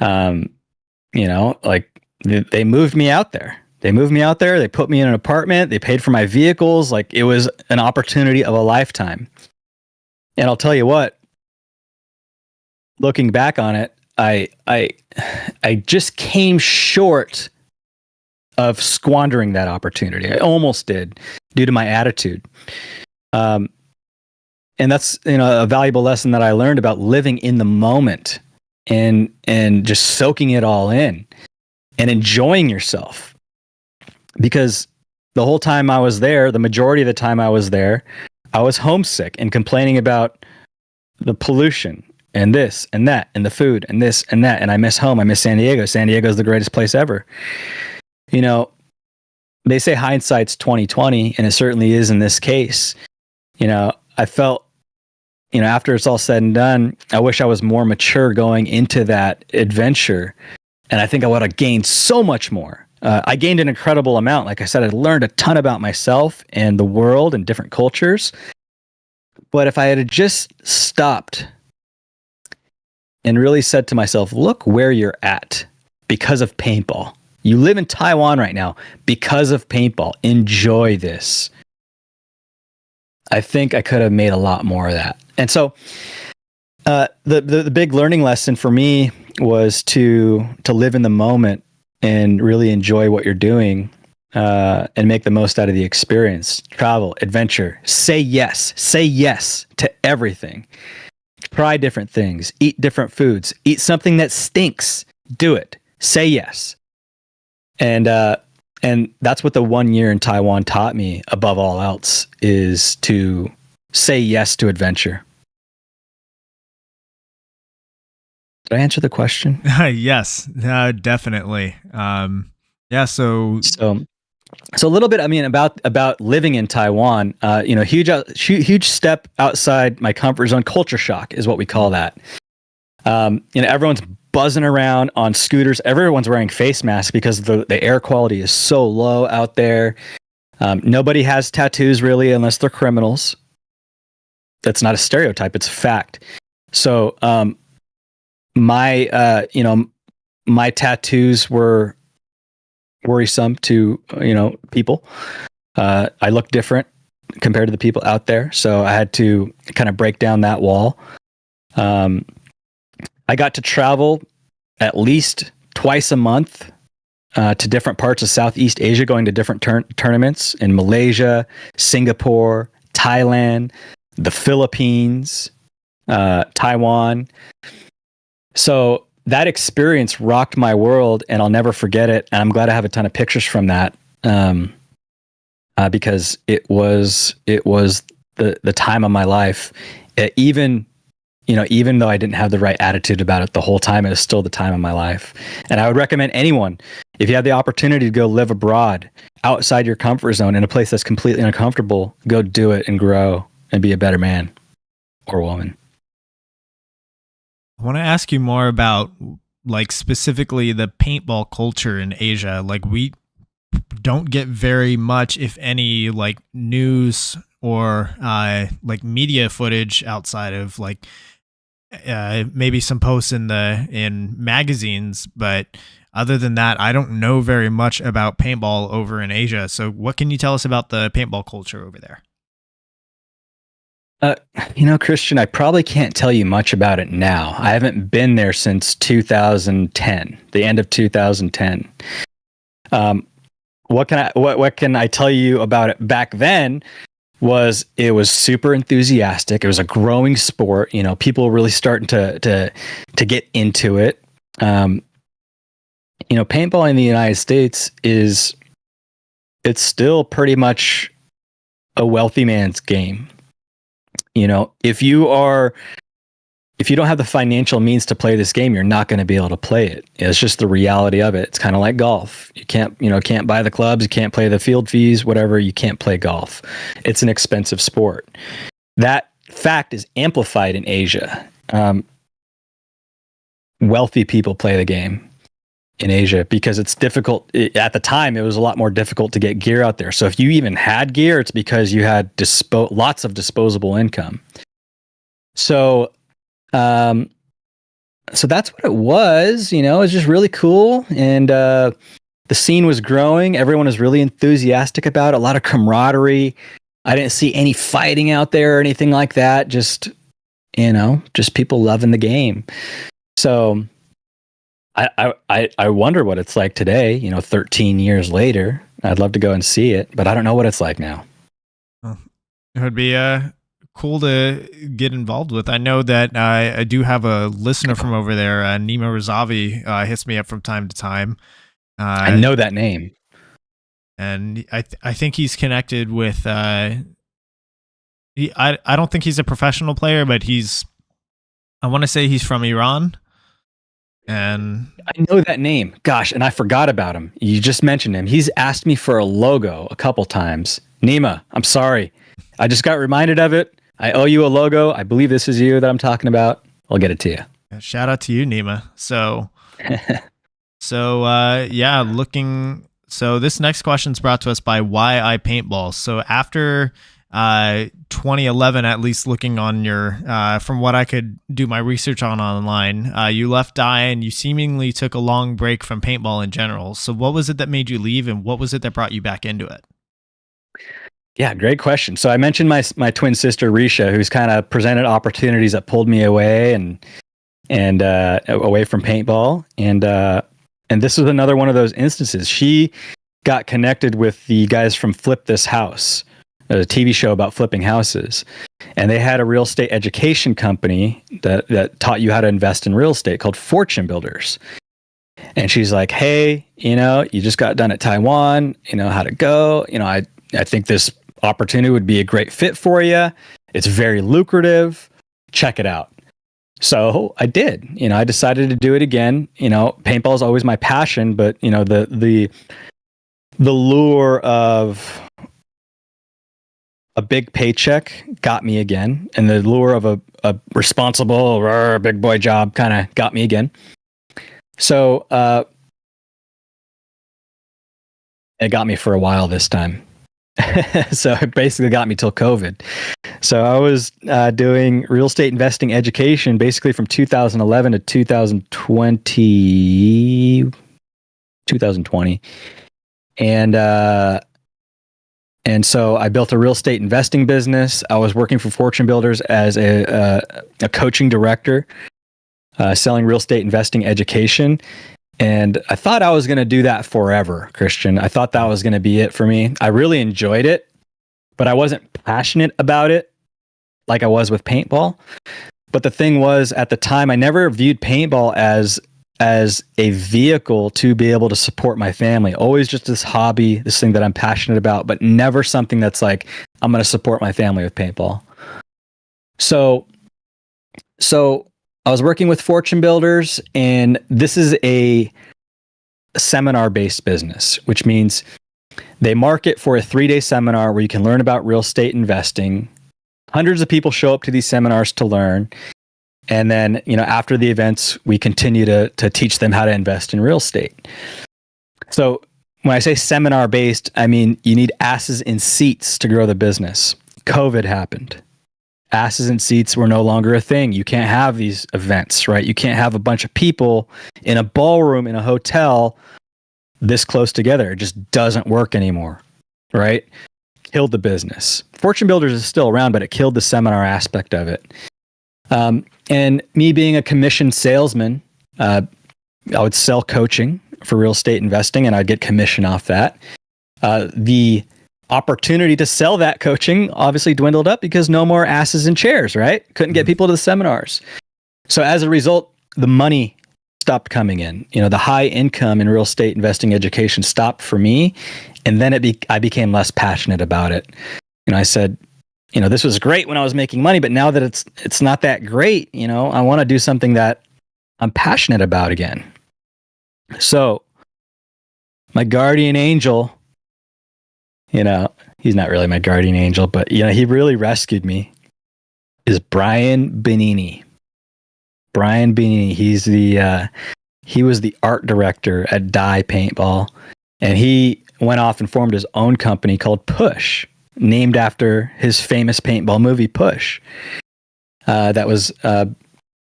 Like they moved me out there. They moved me out there. They put me in an apartment. They paid for my vehicles. Like, it was an opportunity of a lifetime. And I'll tell you what, looking back on it, I just came short of squandering that opportunity. I almost did, due to my attitude. And that's, a valuable lesson that I learned about living in the moment and just soaking it all in and enjoying yourself. Because the whole time I was there, the majority of the time I was there, I was homesick and complaining about the pollution and this and that and the food and this and that. And I miss home. I miss San Diego. San Diego is the greatest place ever. They say hindsight's 20/20, and it certainly is in this case. I felt, after it's all said and done, I wish I was more mature going into that adventure. And I think I would have gained so much more. I gained an incredible amount. Like I said, I learned a ton about myself and the world and different cultures. But if I had just stopped and really said to myself, look where you're at because of paintball. You live in Taiwan right now because of paintball. Enjoy this. I think I could have made a lot more of that. And so the big learning lesson for me was to live in the moment and really enjoy what you're doing, and make the most out of the experience. Travel, adventure, say yes to everything. Try different things, eat different foods, eat something that stinks. Do it. Say yes. And that's what the 1 year in Taiwan taught me above all else, is to say yes to adventure. Did I answer the question? Yes, definitely. So a little bit, about living in Taiwan, huge step outside my comfort zone. Culture shock is what we call that. Everyone's buzzing around on scooters. Everyone's wearing face masks because the air quality is so low out there. Nobody has tattoos really, unless they're criminals. That's not a stereotype. It's a fact. So, my tattoos were worrisome to, people. I look different compared to the people out there. So I had to kind of break down that wall. I got to travel at least twice a month to different parts of Southeast Asia, going to different tournaments in Malaysia, Singapore, Thailand, the Philippines, Taiwan. So that experience rocked my world, and I'll never forget it. And I'm glad I have a ton of pictures from that, because it was the time of my life. Even though I didn't have the right attitude about it the whole time, it was still the time of my life. And I would recommend anyone, if you have the opportunity to go live abroad outside your comfort zone in a place that's completely uncomfortable, go do it and grow and be a better man or woman. I want to ask you more about, like, specifically the paintball culture in Asia. Like, we don't get very much, if any, like, news or like media footage outside of like maybe some posts in magazines, but other than that, I don't know very much about paintball over in Asia. So what can you tell us about the paintball culture over there? Christian, I probably can't tell you much about it now. I haven't been there since 2010, the end of 2010. What can I tell you about it back then? It was super enthusiastic. It was a growing sport. People were really starting to get into it. Paintball in the United States it's still pretty much a wealthy man's game. If you don't have the financial means to play this game, you're not going to be able to play it. It's just the reality of it. It's kind of like golf. You can't buy the clubs, you can't play the field fees, whatever. You can't play golf. It's an expensive sport. That fact is amplified in Asia. Wealthy people play the game in Asia because it's difficult. At the time, it was a lot more difficult to get gear out there. So if you even had gear, it's because you had lots of disposable income. So that's what it was. It was just really cool. And The scene was growing. Everyone was really enthusiastic about it. A lot of camaraderie. I didn't see any fighting out there or anything like that. Just people loving the game. So I wonder what it's like today, 13 years later. I'd love to go and see it, but I don't know what it's like now. Well, it would be cool to get involved with. I know that I do have a listener from over there, Nima Razavi, hits me up from time to time. I know that name. And I think he's connected with, I don't think he's a professional player, but I want to say he's from Iran. And I know that name. Gosh, and I forgot about him. You just mentioned him. He's asked me for a logo a couple times. Nima, I'm sorry. I just got reminded of it. I owe you a logo. I believe this is you that I'm talking about. I'll get it to you. Shout out to you, Nima. So this next question is brought to us by Why I Paintball. So after 2011, at least looking on your, from what I could do my research on online, you left Dye and you seemingly took a long break from paintball in general. So what was it that made you leave, and what was it that brought you back into it? Yeah, great question. So I mentioned my twin sister Risha, who's kind of presented opportunities that pulled me away and away from paintball, and this was another one of those instances. She got connected with the guys from Flip This House, a TV show about flipping houses. And they had a real estate education company that taught you how to invest in real estate called Fortune Builders. And she's like, hey, you just got done at Taiwan, how to go. I think this opportunity would be a great fit for you. It's very lucrative. Check it out. So I did. I decided to do it again. Paintball is always my passion, but the lure of a big paycheck got me again, and the lure of a responsible big boy job kind of got me again. So it got me for a while this time. So it basically got me till COVID. So I was doing real estate investing education basically from 2011 to 2020. And so I built a real estate investing business. I was working for Fortune Builders as a coaching director, selling real estate investing education. And I thought I was going to do that forever, Christian. I thought that was going to be it for me. I really enjoyed it, but I wasn't passionate about it like I was with paintball. But the thing was, at the time, I never viewed paintball as a vehicle to be able to support my family. Always just this hobby, this thing that I'm passionate about, but never something that's like, I'm going to support my family with paintball. So I was working with Fortune Builders, and this is a seminar-based business, which means they market for a 3-day seminar where you can learn about real estate investing. Hundreds of people show up to these seminars to learn. And then, after the events, we continue to teach them how to invest in real estate. So when I say seminar-based, I mean, you need asses in seats to grow the business. COVID happened. Asses in seats were no longer a thing. You can't have these events, right? You can't have a bunch of people in a ballroom in a hotel this close together. It just doesn't work anymore, right? Killed the business. Fortune Builders is still around, but it killed the seminar aspect of it. And me being a commission salesman, I would sell coaching for real estate investing, and I'd get commission off that. The opportunity to sell that coaching obviously dwindled up because no more asses in chairs, right? Couldn't get people to the seminars. So as a result, the money stopped coming in. The high income in real estate investing education stopped for me. And then I became less passionate about it. I said, this was great when I was making money, but now that it's not that great, I want to do something that I'm passionate about again. So my guardian angel, he's not really my guardian angel, but he really rescued me, is Brian Benini. Brian Benini, he was the art director at Dye Paintball, and he went off and formed his own company called Push, named after his famous paintball movie Push, that was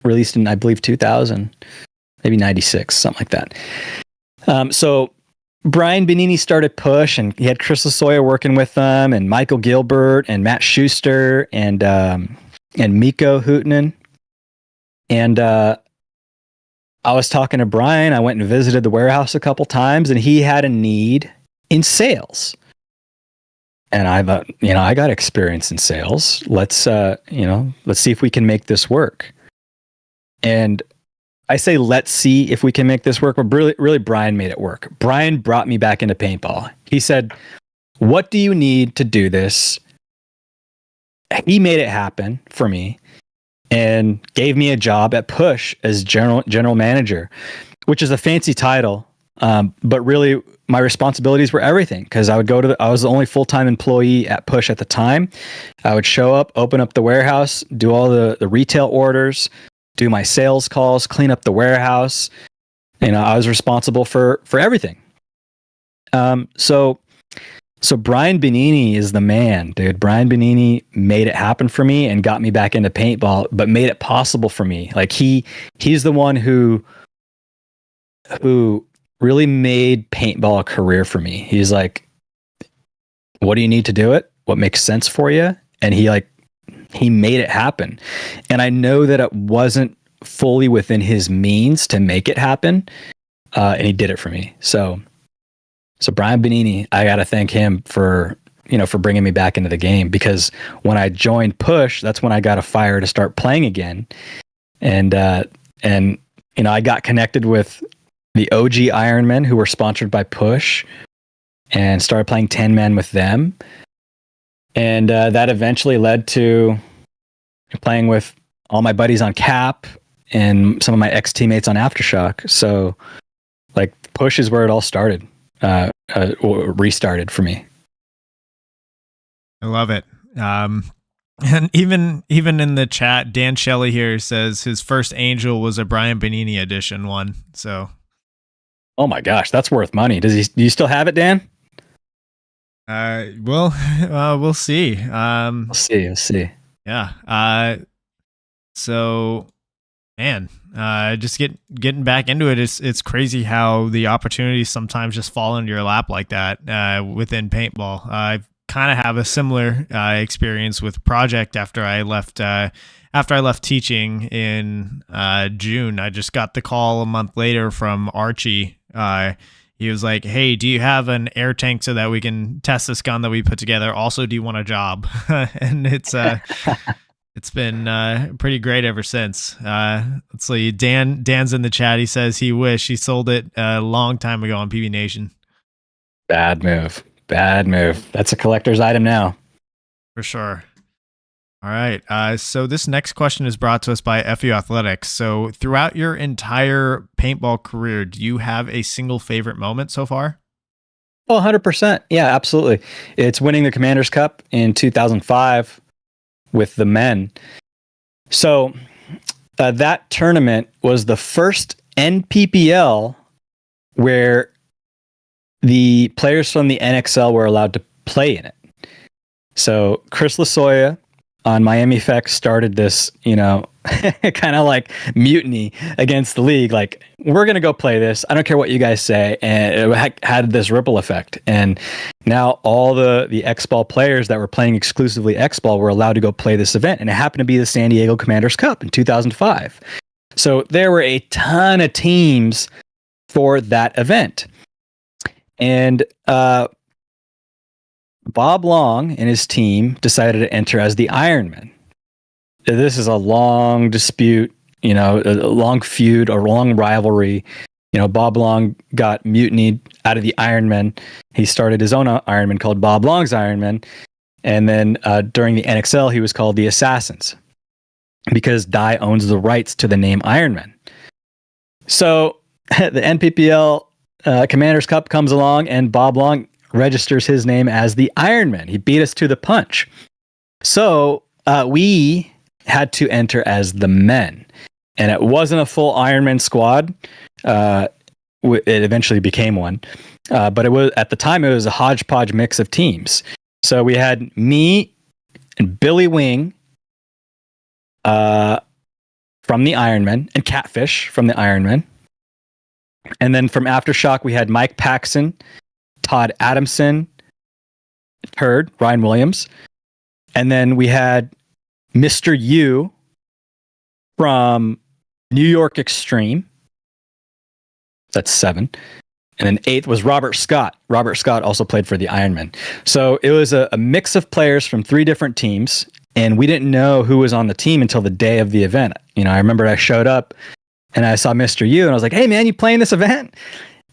released in, I believe, 2000, maybe 96, something like that. So Brian Benini started Push, and he had Chris Lasoya working with them, and Michael Gilbert, and Matt Schuster, and Mikko Huhtinen. And I was talking to Brian. I went and visited the warehouse a couple times, and he had a need in sales. And I thought, I got experience in sales. Let's see if we can make this work. And I say, let's see if we can make this work. But really, Brian made it work. Brian brought me back into paintball. He said, what do you need to do this? He made it happen for me and gave me a job at Push as general manager, which is a fancy title. But really, my responsibilities were everything, because I was the only full-time employee at Push at the time. I would show up, open up the warehouse, do all the retail orders, do my sales calls, clean up the warehouse. I was responsible for everything. So Brian Benini is the man, dude. Brian Benini made it happen for me and got me back into paintball, but made it possible for me. Like he's the one who really made paintball a career for me. He's like, what do you need to do it? What makes sense for you? And he made it happen. And I know that it wasn't fully within his means to make it happen. And he did it for me. So Brian Benini, I got to thank him for bringing me back into the game, because when I joined Push, that's when I got a fire to start playing again. And I got connected with the OG Ironmen who were sponsored by Push and started playing 10-man with them. And that eventually led to playing with all my buddies on Cap and some of my ex-teammates on Aftershock. So Push is where it all started, restarted for me. I love it. And even in the chat, Dan Shelley here says his first Angel was a Brian Benini edition one. So, oh my gosh, that's worth money. Do you still have it, Dan? We'll see. We'll see. Yeah. So, man, just getting back into it. It's crazy how the opportunities sometimes just fall into your lap like that within paintball. I've kind of have a similar experience with Project after I left teaching in June. I just got the call a month later from Archie. He was like, "Hey, do you have an air tank so that we can test this gun that we put together? Also, do you want a job?" And it's been pretty great ever since. Let's see. Dan's in the chat. He says he wished he sold it a long time ago on PB Nation. Bad move. That's a collector's item now. For sure. All right. So this next question is brought to us by FU Athletics. So throughout your entire paintball career, do you have a single favorite moment so far? Oh, 100%. Yeah, absolutely. It's winning the Commander's Cup in 2005 with the men. So that tournament was the first NPPL where the players from the NXL were allowed to play in it. So Chris Lasoya on Miami FX started this, kind of like mutiny against the league. Like, we're going to go play this. I don't care what you guys say. And it had this ripple effect. And now all the X-Ball players that were playing exclusively X-Ball were allowed to go play this event. And it happened to be the San Diego Commanders Cup in 2005. So there were a ton of teams for that event. And Bob Long and his team decided to enter as the Ironmen. This is a long dispute, a long feud, a long rivalry. Bob Long got mutinied out of the Ironmen. He started his own Ironman called Bob Long's Ironman. And then during the NXL, he was called the Assassins because Dye owns the rights to the name Ironman. So the NPPL Commander's Cup comes along and Bob Long registers his name as the Ironman. He beat us to the punch. So we had to enter as the men. And it wasn't a full Ironman squad. It eventually became one. But it was, at the time, it was a hodgepodge mix of teams. So we had me and Billy Wing from the Ironmen and Catfish from the Ironmen. And then from Aftershock, we had Mike Paxson, Todd Adamson, Turd, Ryan Williams. And then we had Mr. U from New York Extreme. That's 7. And then 8th was Robert Scott. Robert Scott also played for the Ironmen. So it was a mix of players from 3 different teams. And we didn't know who was on the team until the day of the event. You know, I remember I showed up and I saw Mr. U and I was like, hey man, you playing this event?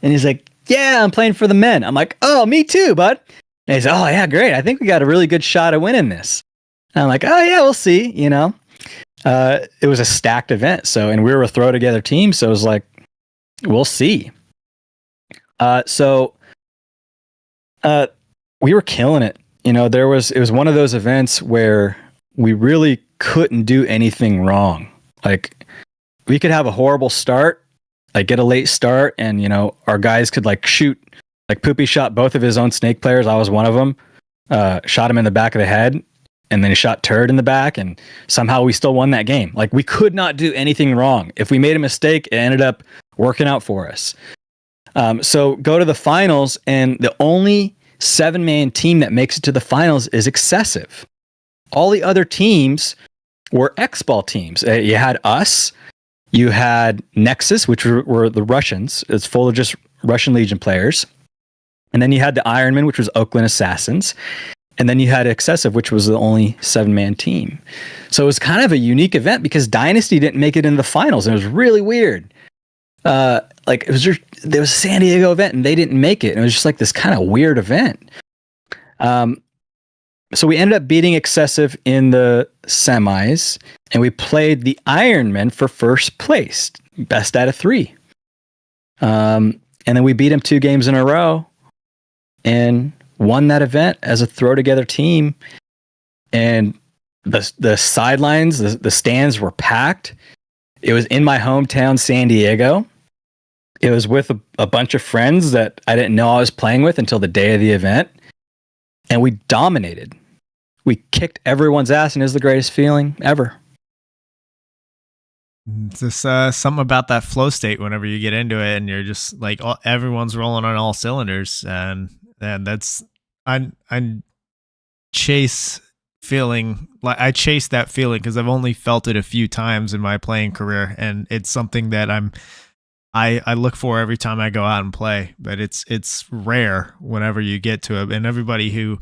And he's like, yeah, I'm playing for the men. I'm like, oh, me too, bud. And he's like, oh yeah, great. I think we got a really good shot at winning this. And I'm like, oh yeah, we'll see, you know. It was a stacked event. So, and we were a throw together team. So it was like, we'll see. We were killing it. You know, it was one of those events where we really couldn't do anything wrong. Like, we could have a horrible start, like get a late start, and, you know, our guys could like shoot, like Poopy shot both of his own snake players. I was one of them, shot him in the back of the head, and then he shot Turd in the back, and somehow we still won that game. Like, we could not do anything wrong. If we made a mistake, it ended up working out for us. So go to the finals, and the only 7-man team that makes it to the finals is Excessive. All the other teams were X-Ball teams. You had us, you had Nexus, which were the Russians. It's full of just Russian Legion players. And then you had the Ironman, which was Oakland Assassins. And then you had Excessive, which was the only 7-man team. So it was kind of a unique event because Dynasty didn't make it into the finals. And it was really weird. Like, there was a San Diego event and they didn't make it. And it was just like this kind of weird event. So we ended up beating Excessive in the semis, and we played the Ironmen for first place, best out of 3. And then we beat them 2 games in a row and won that event as a throw together team. And the sidelines, the stands were packed. It was in my hometown, San Diego. It was with a bunch of friends that I didn't know I was playing with until the day of the event. And we dominated. We kicked everyone's ass, and it was the greatest feeling ever. It's just something about that flow state whenever you get into it and you're just like, everyone's rolling on all cylinders. And that's, I chase feeling, like I chase that feeling because I've only felt it a few times in my playing career. And it's something that I look for every time I go out and play, but it's rare whenever you get to it. And everybody who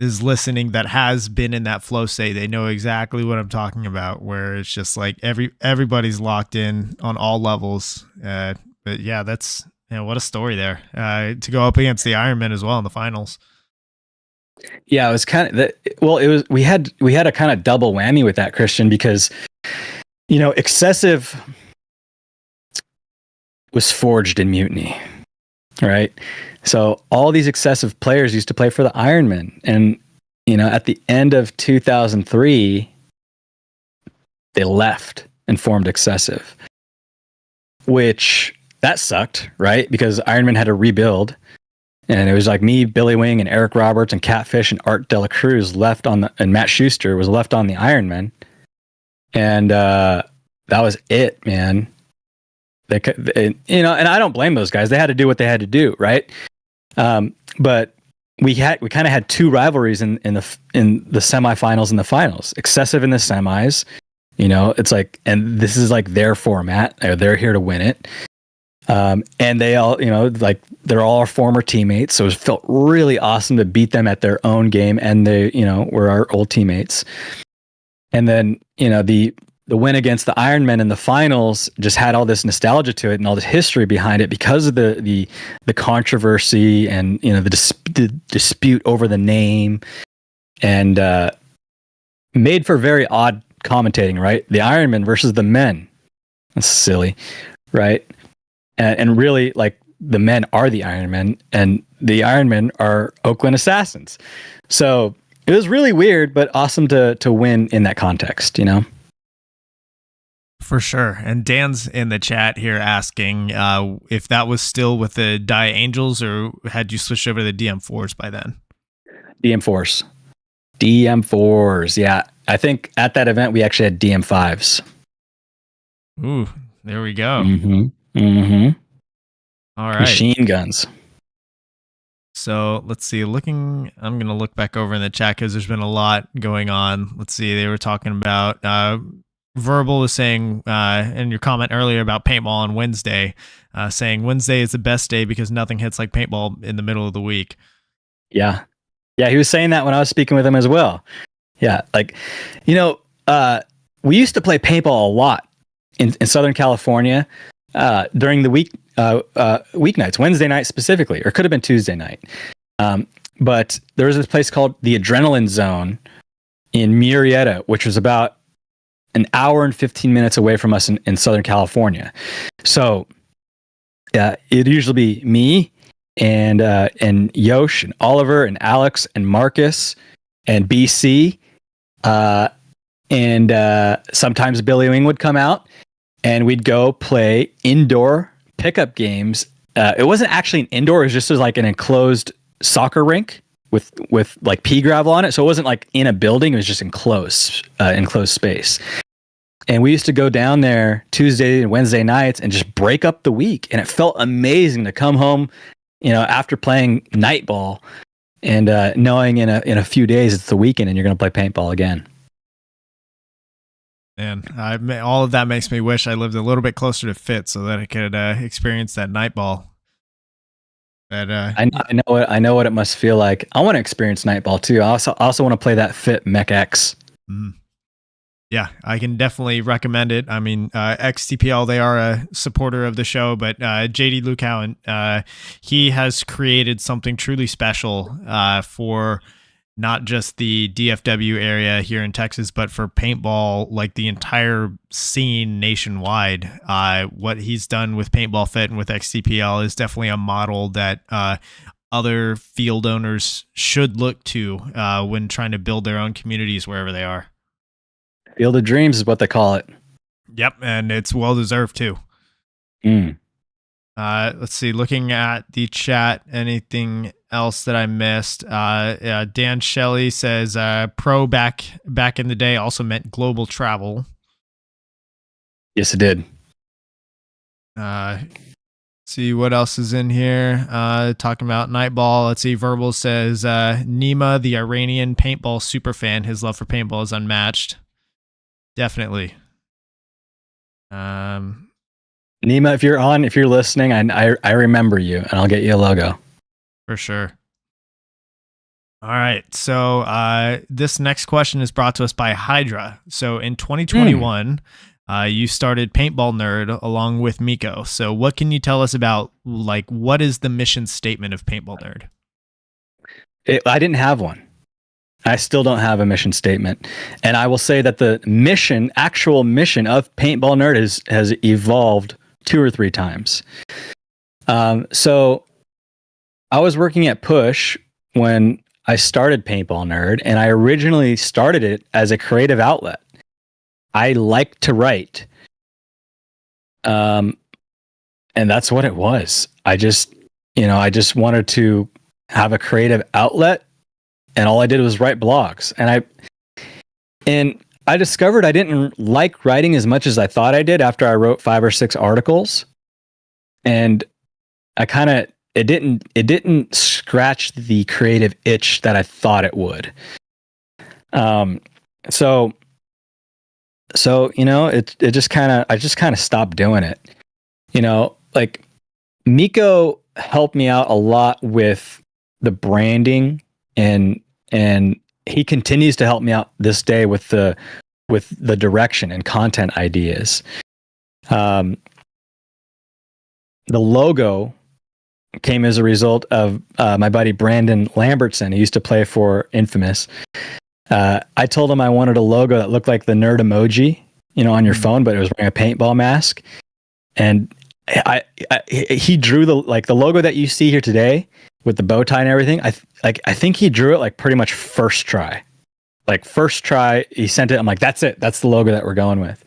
is listening that has been in that flow state, they know exactly what I'm talking about, where it's just like everybody's locked in on all levels. But yeah, that's, what a story there, to go up against the Ironman as well in the finals. Yeah, it was kind of we had a kind of double whammy with that, Christian, because, you know, Excessive was forged in Mutiny, right? So all these Excessive players used to play for the Ironmen. And, you know, at the end of 2003, they left and formed Excessive, which that sucked, right? Because Ironman had to rebuild. And it was like me, Billy Wing, and Eric Roberts, and Catfish, and Art Dela Cruz left on and Matt Schuster was left on the Ironmen. And that was it, man. And I don't blame those guys. They had to do what they had to do, right? But we kind of had 2 rivalries in the semifinals and the finals. Excessive in the semis, you know, it's like, and this is like their format. They're here to win it. And they all, you know, like they're all our former teammates. So it felt really awesome to beat them at their own game. And they, you know, were our old teammates. And then, you know, the win against the Ironmen in the finals just had all this nostalgia to it and all this history behind it because of the controversy and, you know, the dispute over the name, and made for very odd commentating, right? The Ironmen versus the men. That's silly, right? And really, like, the men are the Ironmen and the Ironmen are Oakland Assassins. So it was really weird, but awesome to win in that context, you know? For sure. And Dan's in the chat here asking if that was still with the Die Angels or had you switched over to the DM4s by then? DM4s. DM4s. Yeah. I think at that event, we actually had DM5s. Ooh, there we go. Mm-hmm. Mm-hmm. All right. Machine guns. So let's see. I'm going to look back over in the chat because there's been a lot going on. Let's see. They were talking about Verbal was saying in your comment earlier about paintball on Wednesday, saying Wednesday is the best day because nothing hits like paintball in the middle of the week. Yeah. Yeah, he was saying that when I was speaking with him as well. Yeah, like, we used to play paintball a lot in Southern California during the weeknights, Wednesday night specifically, or it could have been Tuesday night. But there was this place called the Adrenaline Zone in Murrieta, which was about an hour and 15 minutes away from us in Southern California. So it'd usually be me and Yosh and Oliver and Alex and Marcus and BC. And sometimes Billy Wing would come out and we'd go play indoor pickup games. It wasn't actually an indoor, it was just like an enclosed soccer rink with like pea gravel on it. So it wasn't like in a building, it was just enclosed space. And we used to go down there Tuesday and Wednesday nights and just break up the week. And it felt amazing to come home, after playing night ball and knowing in a few days it's the weekend and you're going to play paintball again. Man, all of that makes me wish I lived a little bit closer to Fit so that I could experience that night ball. But I know what it must feel like. I want to experience night ball too. I also want to play that Fit Mech X. Mm. Yeah, I can definitely recommend it. I mean, XTPL, they are a supporter of the show, but JD Lukow, he has created something truly special for not just the DFW area here in Texas, but for paintball, like the entire scene nationwide. What he's done with Paintball Fit and with XTPL is definitely a model that other field owners should look to when trying to build their own communities wherever they are. Field of Dreams is what they call it. Yep, and it's well deserved too. Let's see. Looking at the chat, anything else that I missed? Dan Shelley says pro back in the day also meant global travel. Yes, it did. See what else is in here. Talking about Nightball. Let's see. Verbal says Nima, the Iranian paintball superfan, his love for paintball is unmatched. Definitely. Nima, if you're listening, I remember you, and I'll get you a logo for sure. All right, so this next question is brought to us by Hydra. So in 2021, you started Paintball Nerd along with Miko. So what can you tell us about, like, what is the mission statement of Paintball Nerd? I didn't have one. I still don't have a mission statement. And I will say that the actual mission of Paintball Nerd has evolved 2 or 3 times. So I was working at Push when I started Paintball Nerd, and I originally started it as a creative outlet. I like to write. And that's what it was. I just wanted to have a creative outlet. And all I did was write blogs. And I discovered I didn't like writing as much as I thought I did after I wrote 5 or 6 articles. And it didn't scratch the creative itch that I thought it would. So it just I just kind of stopped doing it. Like Miko helped me out a lot with the branding, and he continues to help me out this day with the direction and content ideas. The logo came as a result of my buddy Brandon Lambertson, who used to play for Infamous. I told him I wanted a logo that looked like the nerd emoji, on your phone, but it was wearing a paintball mask. And he drew the logo that you see here today with the bow tie and everything. I think he drew it like pretty much first try. Like first try, he sent it. I'm like, that's it. That's the logo that we're going with.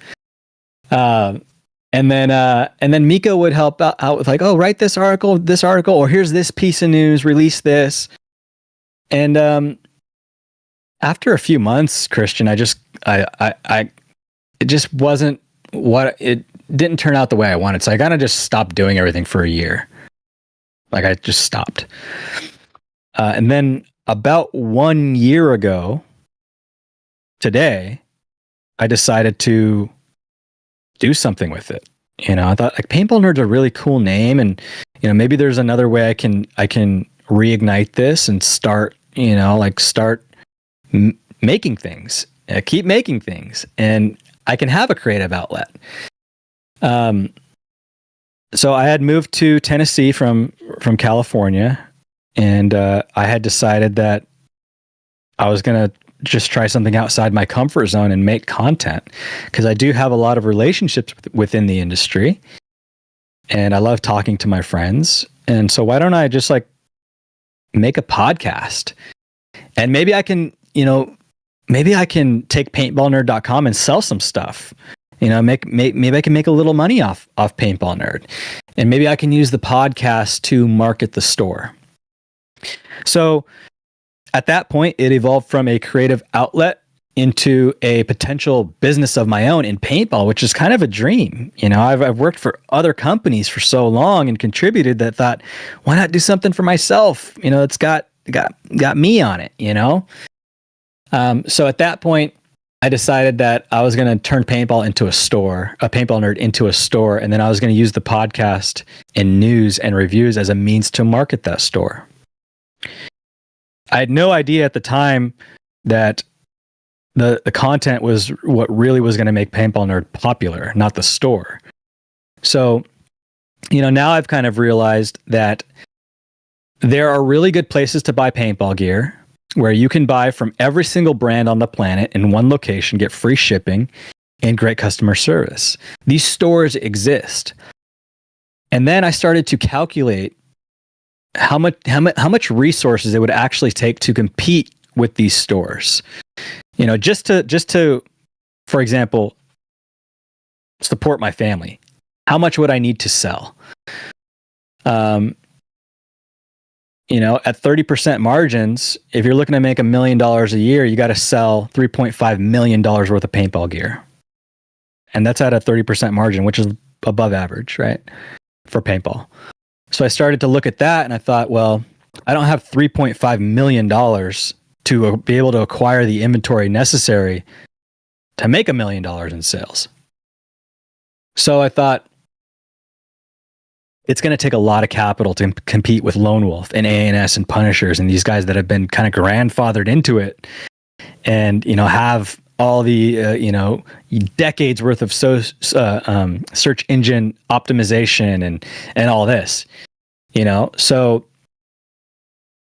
And then Miko would help out with like, oh, write this article, or here's this piece of news, release this. And after a few months, Christian, it just wasn't it didn't turn out the way I wanted. So I kind of just stopped doing everything for a year. Like, I just stopped. And then about 1 year ago today, I decided to do something with it. I thought, like, Paintball Nerd's a really cool name, and maybe there's another way I can reignite this and start making things, keep making things, and I can have a creative outlet. So I had moved to Tennessee from California, and I had decided that I was going to just try something outside my comfort zone and make content, because I do have a lot of relationships within the industry, and I love talking to my friends. And so why don't I just like make a podcast, and maybe I can, maybe I can take paintballnerd.com and sell some stuff. Maybe I can make a little money off Paintball Nerd, and maybe I can use the podcast to market the store. So at that point, it evolved from a creative outlet into a potential business of my own in paintball, which is kind of a dream. I've worked for other companies for so long and contributed that thought, why not do something for myself? It's got me on it. So at that point, I decided that I was going to turn paintball into a Paintball Nerd into a store, and then I was going to use the podcast and news and reviews as a means to market that store. I had no idea at the time that the content was what really was going to make Paintball Nerd popular, not the store. So, now I've kind of realized that there are really good places to buy paintball gear, where you can buy from every single brand on the planet in one location, get free shipping, and great customer service. These stores exist. And then I started to calculate how much resources it would actually take to compete with these stores. Just to, for example, support my family. How much would I need to sell? At 30% margins, if you're looking to make $1 million a year, you got to sell $3.5 million worth of paintball gear. And that's at a 30% margin, which is above average, right? For paintball. So I started to look at that, and I thought, well, I don't have $3.5 million to be able to acquire the inventory necessary to make $1 million in sales. So I thought, it's going to take a lot of capital to compete with Lone Wolf and A&S and Punishers and these guys that have been kind of grandfathered into it, and have all the decades worth of search engine optimization and all this. So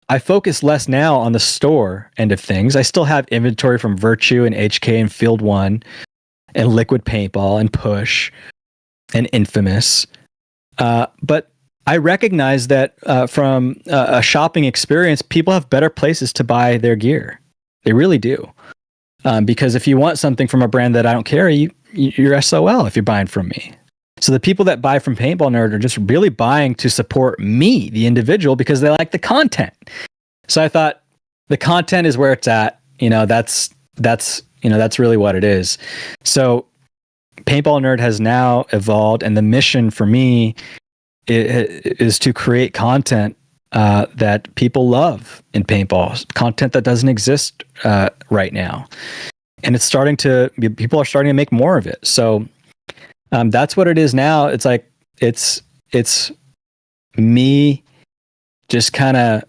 I focus less now on the store end of things. I still have inventory from Virtue and HK and Field One and Liquid Paintball and Push and Infamous. But I recognize that from a shopping experience, people have better places to buy their gear. They really do. Because if you want something from a brand that I don't carry, you're SOL if you're buying from me. So the people that buy from Paintball Nerd are just really buying to support me, the individual, because they like the content. So I thought the content is where it's at. That's really what it is. So Paintball Nerd has now evolved, and the mission for me is to create content that people love in paintball, content that doesn't exist right now. And people are starting to make more of it. So that's what it is now. It's like, it's me just kind of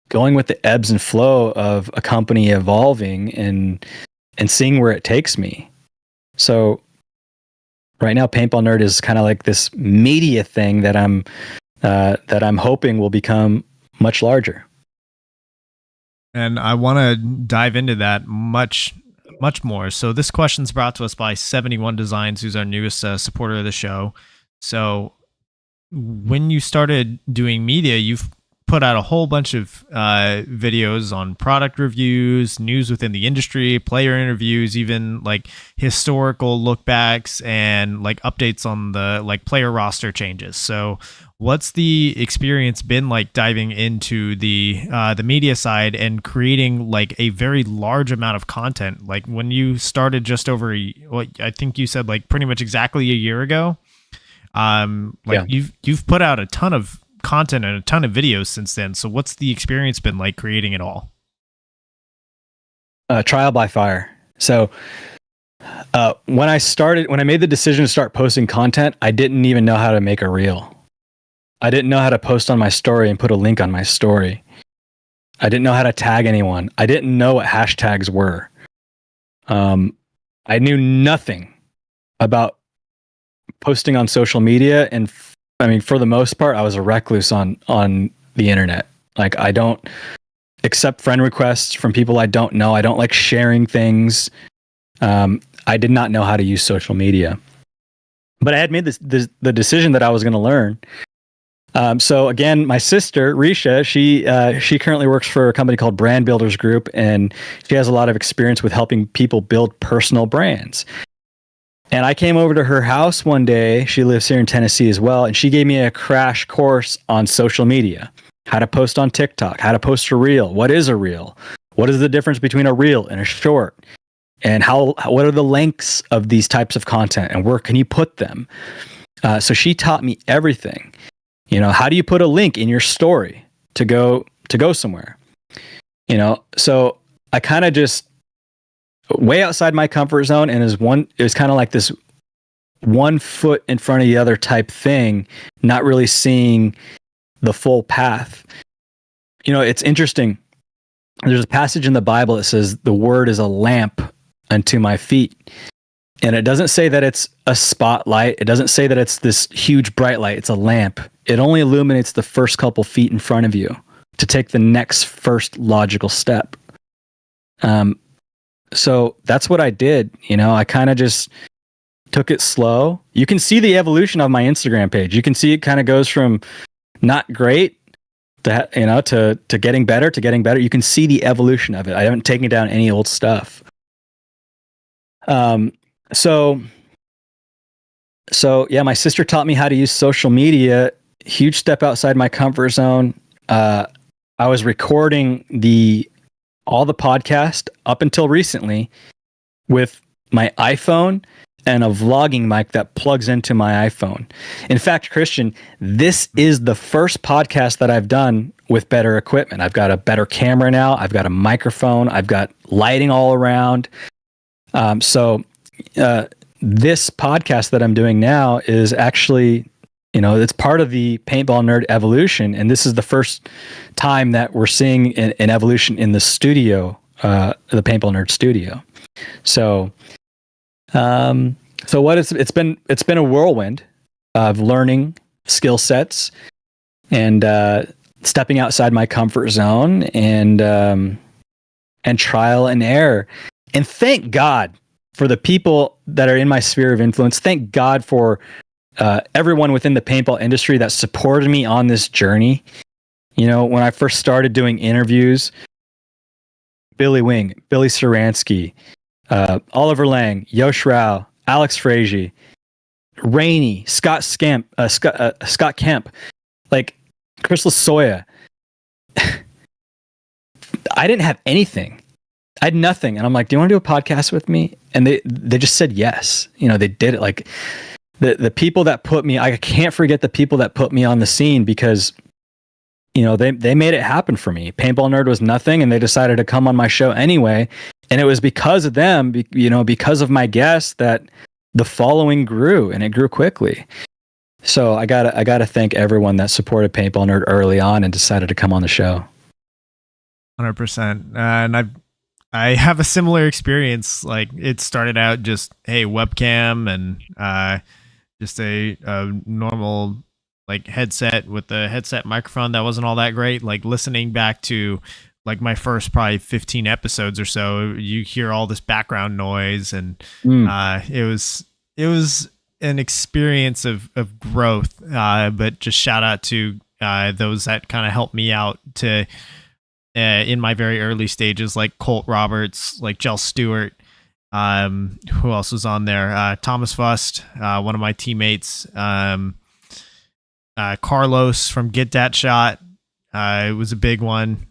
going with the ebbs and flow of a company evolving and seeing where it takes me. So right now, Paintball Nerd is kind of like this media thing that I'm hoping will become much larger. And I want to dive into that much more. So this question's brought to us by 71 Designs, who's our newest supporter of the show. So when you started doing media, you've put out a whole bunch of videos on product reviews, news within the industry, player interviews, even like historical look backs and like updates on the like player roster changes. So what's the experience been like diving into the media side and creating like a very large amount of content? Like when you started just over, I think you said like pretty much exactly a year ago. You've put out a ton of content and a ton of videos since then. So what's the experience been like creating it all? Trial by fire. So when I made the decision to start posting content, I didn't even know how to make a reel. I didn't know how to post on my story and put a link on my story. I didn't know how to tag anyone. I didn't know what hashtags were. I knew nothing about posting on social media. And I mean, for the most part, I was a recluse on the internet. Like, I don't accept friend requests from people I don't know. I don't like sharing things. I did not know how to use social media, but I had made the decision that I was going to learn. So again, my sister Risha, she currently works for a company called Brand Builders Group, and she has a lot of experience with helping people build personal brands. And I came over to her house one day. She lives here in Tennessee as well, and she gave me a crash course on social media, how to post on TikTok, how to post a reel. What is a reel? What is the difference between a reel and a short? And what are the lengths of these types of content, and where can you put them? So she taught me everything. You know, how do you put a link in your story to go somewhere? You know, so I kind of just way outside my comfort zone, and it was kind of like this one foot in front of the other type thing, not really seeing the full path. You know, it's interesting. There's a passage in the Bible that says the word is a lamp unto my feet. And it doesn't say that it's a spotlight. It doesn't say that it's this huge bright light. It's a lamp. It only illuminates the first couple feet in front of you to take the next first logical step. So that's what I did. You know, I kind of just took it slow. You can see the evolution of my Instagram page. You can see it kind of goes from not great to getting better to getting better. You can see the evolution of it. I haven't taken down any old stuff. So yeah, my sister taught me how to use social media. Huge step outside my comfort zone. I was recording all the podcast up until recently with my iPhone and a vlogging mic that plugs into my iPhone. In fact, Christian, this is the first podcast that I've done with better equipment. I've got a better camera now. I've got a microphone. I've got lighting all around. This podcast that I'm doing now is actually, you know, it's part of the Paintball Nerd evolution. And this is the first time that we're seeing an evolution in the studio, the Paintball Nerd studio. So it's been a whirlwind of learning skill sets and stepping outside my comfort zone and trial and error. And thank God for the people that are in my sphere of influence. Thank God for everyone within the paintball industry that supported me on this journey. You know, when I first started doing interviews, Billy Wing, Billy Saransky, Oliver Lang, Yosh Rao, Alex Frazee, Rainey, Scott Kemp, like Crystal Soya. I didn't have anything. I had nothing. And I'm like, do you want to do a podcast with me? And they just said yes. You know, they did it. Like the people that put me, I can't forget the people that put me on the scene because, you know, they made it happen for me. Paintball Nerd was nothing and they decided to come on my show anyway. And it was because of them, you know, because of my guests that the following grew, and it grew quickly. So I gotta thank everyone that supported Paintball Nerd early on and decided to come on the show. 100%. And I have a similar experience. Like, it started out just, hey, webcam and just a normal like headset with the headset microphone that wasn't all that great. Like, listening back to like my first probably 15 episodes or so, you hear all this background noise, and it was an experience of growth. But just shout out to those that kind of helped me out to in my very early stages, like Colt Roberts, like Jell Stewart. Who else was on there? Thomas Fust, one of my teammates. Carlos from Get That Shot. It was a big one.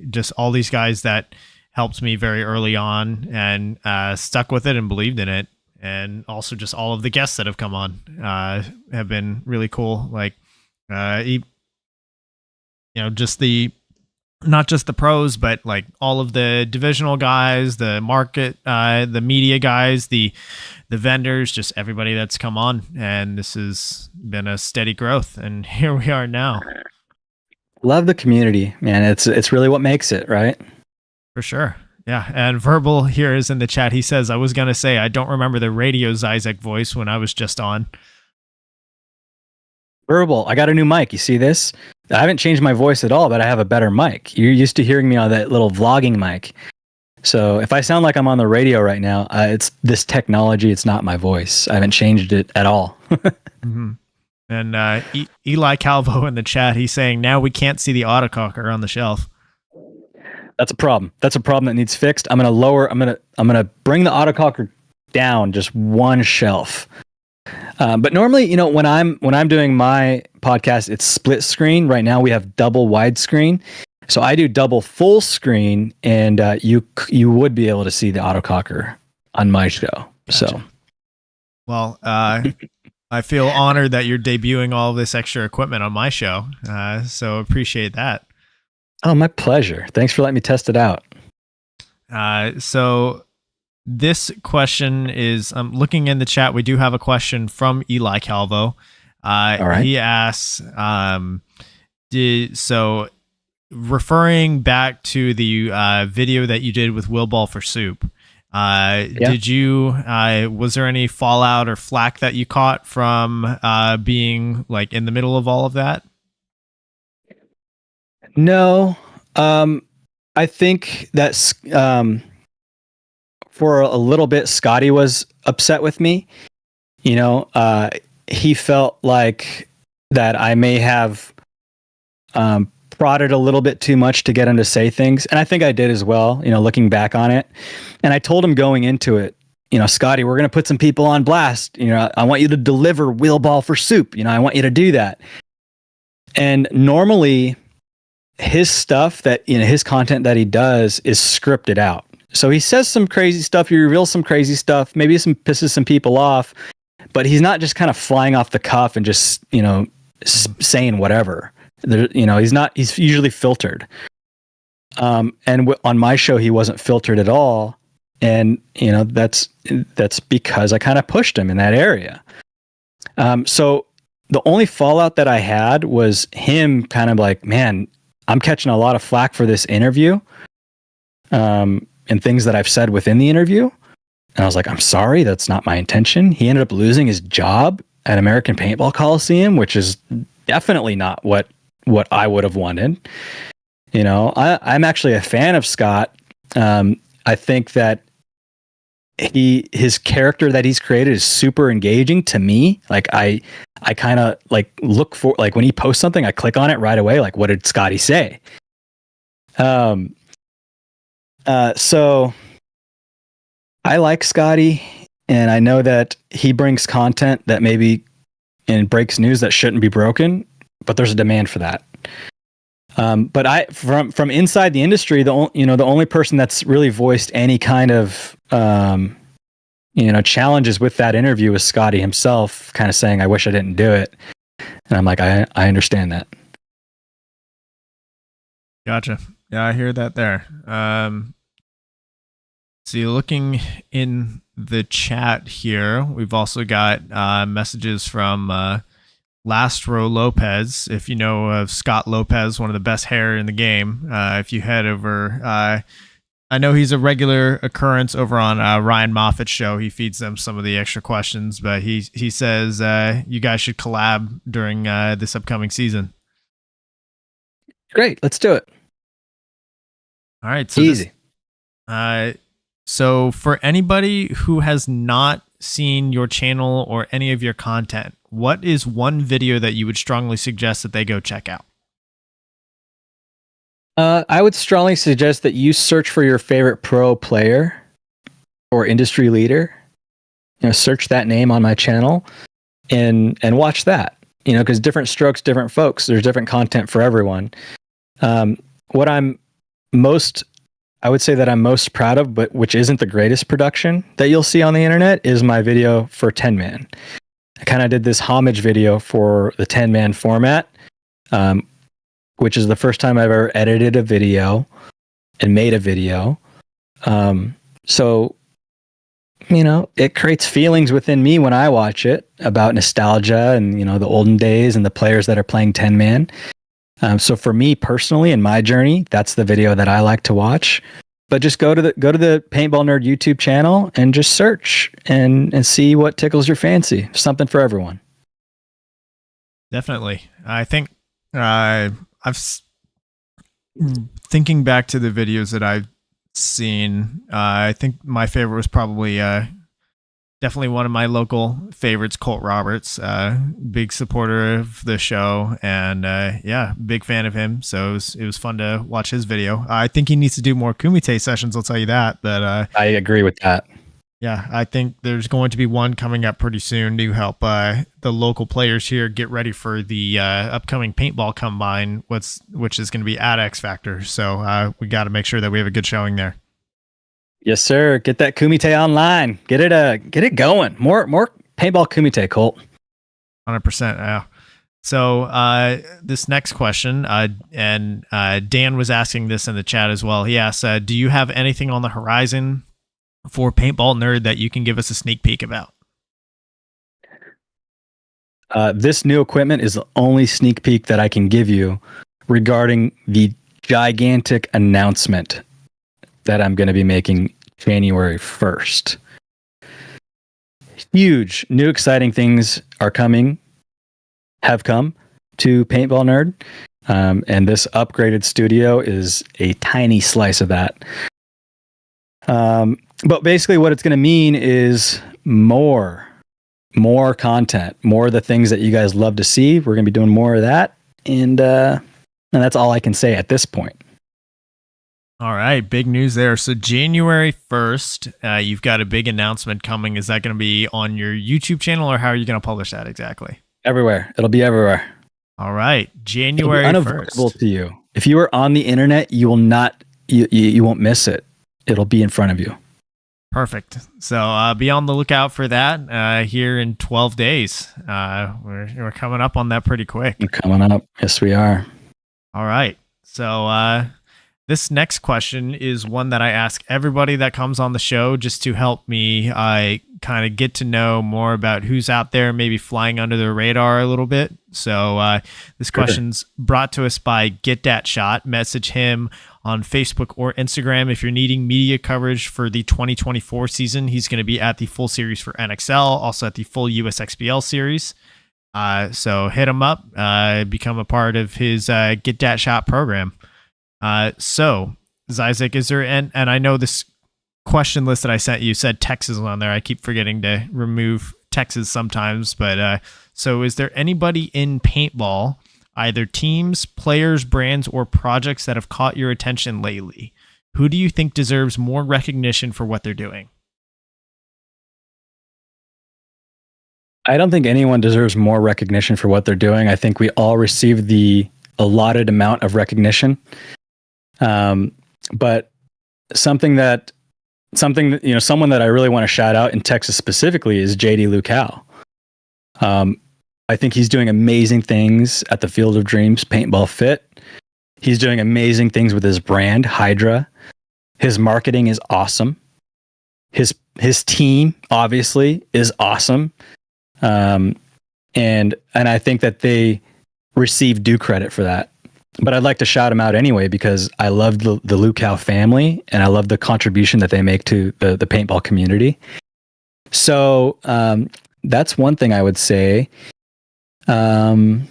Just all these guys that helped me very early on and stuck with it and believed in it. And also just all of the guests that have come on have been really cool. Like just not just the pros, but like all of the divisional guys, the market, the media guys, the vendors, just everybody that's come on. And this has been a steady growth. And here we are now. Love the community, man. It's really what makes it, right? For sure. Yeah. And Verbal here is in the chat. He says, I was going to say, I don't remember the radio Zyzek voice when I was just on. Verbal, I got a new mic. You see this? I haven't changed my voice at all, but I have a better mic. You're used to hearing me on that little vlogging mic. So if I sound like I'm on the radio right now, it's this technology. It's not my voice. I haven't changed it at all. Mm-hmm. And Eli Calvo in the chat, he's saying, now we can't see the autococker on the shelf. That's a problem. That's a problem that needs fixed. I'm gonna bring the autococker down just one shelf. But normally, when I'm doing my podcast, it's split screen. Right now we have double widescreen. So I do double full screen, and you would be able to see the autococker on my show. Gotcha. So, well, I feel honored that you're debuting all of this extra equipment on my show. So appreciate that. Oh, my pleasure. Thanks for letting me test it out. So this question is, I'm looking in the chat. We do have a question from Eli Calvo. All right. He asks, so referring back to the video that you did with Will Ball for Soup, did you, was there any fallout or flack that you caught from being like in the middle of all of that? No, I think that's for a little bit, Scotty was upset with me. He felt like that I may have prodded a little bit too much to get him to say things. And I think I did as well, looking back on it. And I told him going into it, Scotty, we're going to put some people on blast. I want you to deliver Will Ball for Soup. I want you to do that. And normally his stuff his content that he does is scripted out. So he says some crazy stuff. He reveals some crazy stuff. Maybe pisses some people off, but he's not just kind of flying off the cuff and just, saying whatever. He's usually filtered. And on my show, he wasn't filtered at all. And, that's because I kind of pushed him in that area. So the only fallout that I had was him kind of like, man, I'm catching a lot of flack for this interview. And things that I've said within the interview. And I was like, I'm sorry, that's not my intention. He ended up losing his job at American Paintball Coliseum, which is definitely not what I would have wanted. I'm actually a fan of Scott. I think that his character that he's created is super engaging to me. Like I kind of like look for, like when he posts something, I click on it right away. Like, what did Scotty say? So I like Scotty, and I know that he brings content that maybe and breaks news that shouldn't be broken, but there's a demand for that. But from inside the industry, the only person that's really voiced any kind of challenges with that interview was Scotty himself, kind of saying, "I wish I didn't do it," and I'm like, I understand that. Gotcha. Yeah, I hear that there. So looking in the chat here, we've also got messages from Last Row Lopez. If you know of Scott Lopez, one of the best hair in the game, if you head over, I know he's a regular occurrence over on Ryan Moffat's show. He feeds them some of the extra questions, but he says you guys should collab during this upcoming season. Great, let's do it. All right, so easy. So for anybody who has not seen your channel or any of your content, what is one video that you would strongly suggest that they go check out? I would strongly suggest that you search for your favorite pro player or industry leader. Search that name on my channel and watch that. Because different strokes, different folks. There's different content for everyone. What I would say that I'm most proud of, but which isn't the greatest production that you'll see on the internet, is my video for 10-man. I kind of did this homage video for the 10-man format. which is the first time I've ever edited a video and made a video. So, it creates feelings within me when I watch it about nostalgia and, the olden days and the players that are playing 10-man. So for me personally, in my journey, that's the video that I like to watch. But just go to the Paintball Nerd YouTube channel and just search and see what tickles your fancy. Something for everyone. Definitely. I think thinking back to the videos that I've seen, I think my favorite was probably definitely one of my local favorites, Colt Roberts. Big supporter of the show, and big fan of him. So it was fun to watch his video. I think he needs to do more Kumite sessions, I'll tell you that. But I agree with that. Yeah, I think there's going to be one coming up pretty soon to help the local players here get ready for the upcoming paintball combine, which is going to be at X Factor. So we got to make sure that we have a good showing there. Yes, sir. Get that Kumite online. Get it going. More paintball Kumite, Colt. 100%. Yeah. So this next question, and Dan was asking this in the chat as well. He asked, do you have anything on the horizon for Paintball Nerd that you can give us a sneak peek about? This new equipment is the only sneak peek that I can give you regarding the gigantic announcement that I'm going to be making January 1st. Huge, new, exciting things have come to Paintball Nerd. And this upgraded studio is a tiny slice of that. But basically what it's going to mean is more content, more of the things that you guys love to see. We're going to be doing more of that. And that's all I can say at this point. All right, big news there. So January 1st, you've got a big announcement coming. Is that going to be on your YouTube channel, or how are you going to publish that exactly? Everywhere. It'll be everywhere. All right, January 1st. Unavoidable to you. If you are on the internet, you will not. You won't miss it. It'll be in front of you. Perfect. So be on the lookout for that here in 12 days. We're coming up on that pretty quick. We're coming up. Yes, we are. All right. So this next question is one that I ask everybody that comes on the show just to help me kind of get to know more about who's out there, maybe flying under the radar a little bit. So this question's brought to us by Get Dat Shot. Message him on Facebook or Instagram if you're needing media coverage for the 2024 season. He's going to be at the full series for NXL, also at the full USXBL series. So hit him up, become a part of his Get Dat Shot program. So Zyzek, is there, and I know this question list that I sent you said Texas on there. I keep forgetting to remove Texas sometimes, but so is there anybody in paintball, either teams, players, brands, or projects that have caught your attention lately? Who do you think deserves more recognition for what they're doing? I don't think anyone deserves more recognition for what they're doing. I think we all receive the allotted amount of recognition. But something that, someone that I really want to shout out in Texas specifically is JD Lucal. I think he's doing amazing things at the Field of Dreams Paintball Fit. He's doing amazing things with his brand, Hydra. His marketing is awesome. His team, obviously, is awesome. And I think that they receive due credit for that. But I'd like to shout him out anyway, because I love the Lucal family, and I love the contribution that they make to the paintball community. So that's one thing I would say. But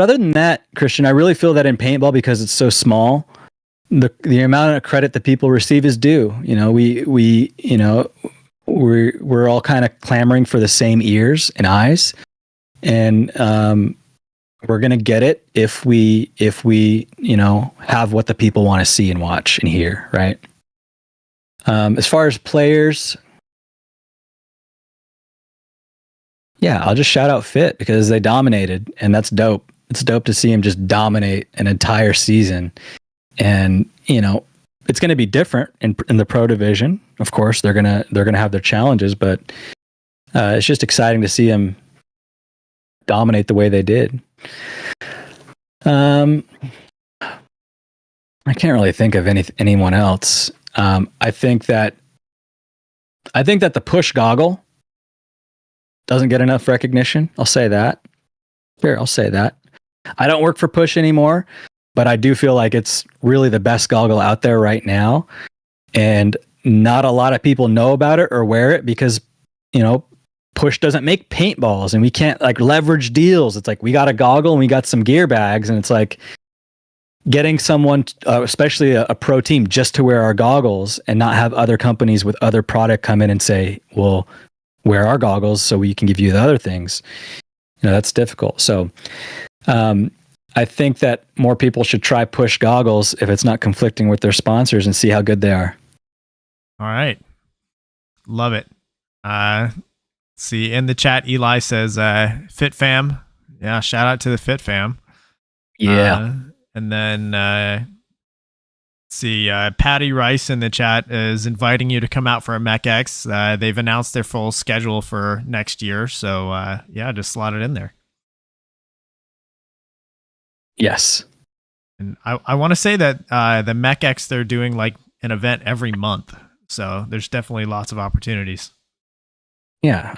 other than that, Christian, I really feel that in paintball, because it's so small, the amount of credit that people receive is due. We're all kind of clamoring for the same ears and eyes, and we're gonna get it if we have what the people want to see and watch and hear, right? As far as players, yeah, I'll just shout out Fit, because they dominated, and that's dope. It's dope to see him just dominate an entire season. And it's going to be different in the pro division. Of course, they're gonna have their challenges, but it's just exciting to see him dominate the way they did. I can't really think of anyone else. I think that the push goggle doesn't get enough recognition. I'll say that. Sure, I'll say that. I don't work for Push anymore, but I do feel like it's really the best goggle out there right now. And not a lot of people know about it or wear it because, Push doesn't make paintballs and we can't like leverage deals. It's like we got a goggle and we got some gear bags, and it's like getting someone, especially a pro team, just to wear our goggles and not have other companies with other product come in and say, well, wear our goggles so we can give you the other things. That's difficult. So I think that more people should try Push goggles if it's not conflicting with their sponsors and see how good they are. All right. Love it. See, in the chat, Eli says, Fit Fam. Yeah, shout out to the Fit Fam. Yeah. And then, see, Patty Rice in the chat is inviting you to come out for a MechX. They've announced their full schedule for next year. So, yeah, just slot it in there. Yes. And I want to say that the MechX, they're doing like an event every month. So there's definitely lots of opportunities. Yeah,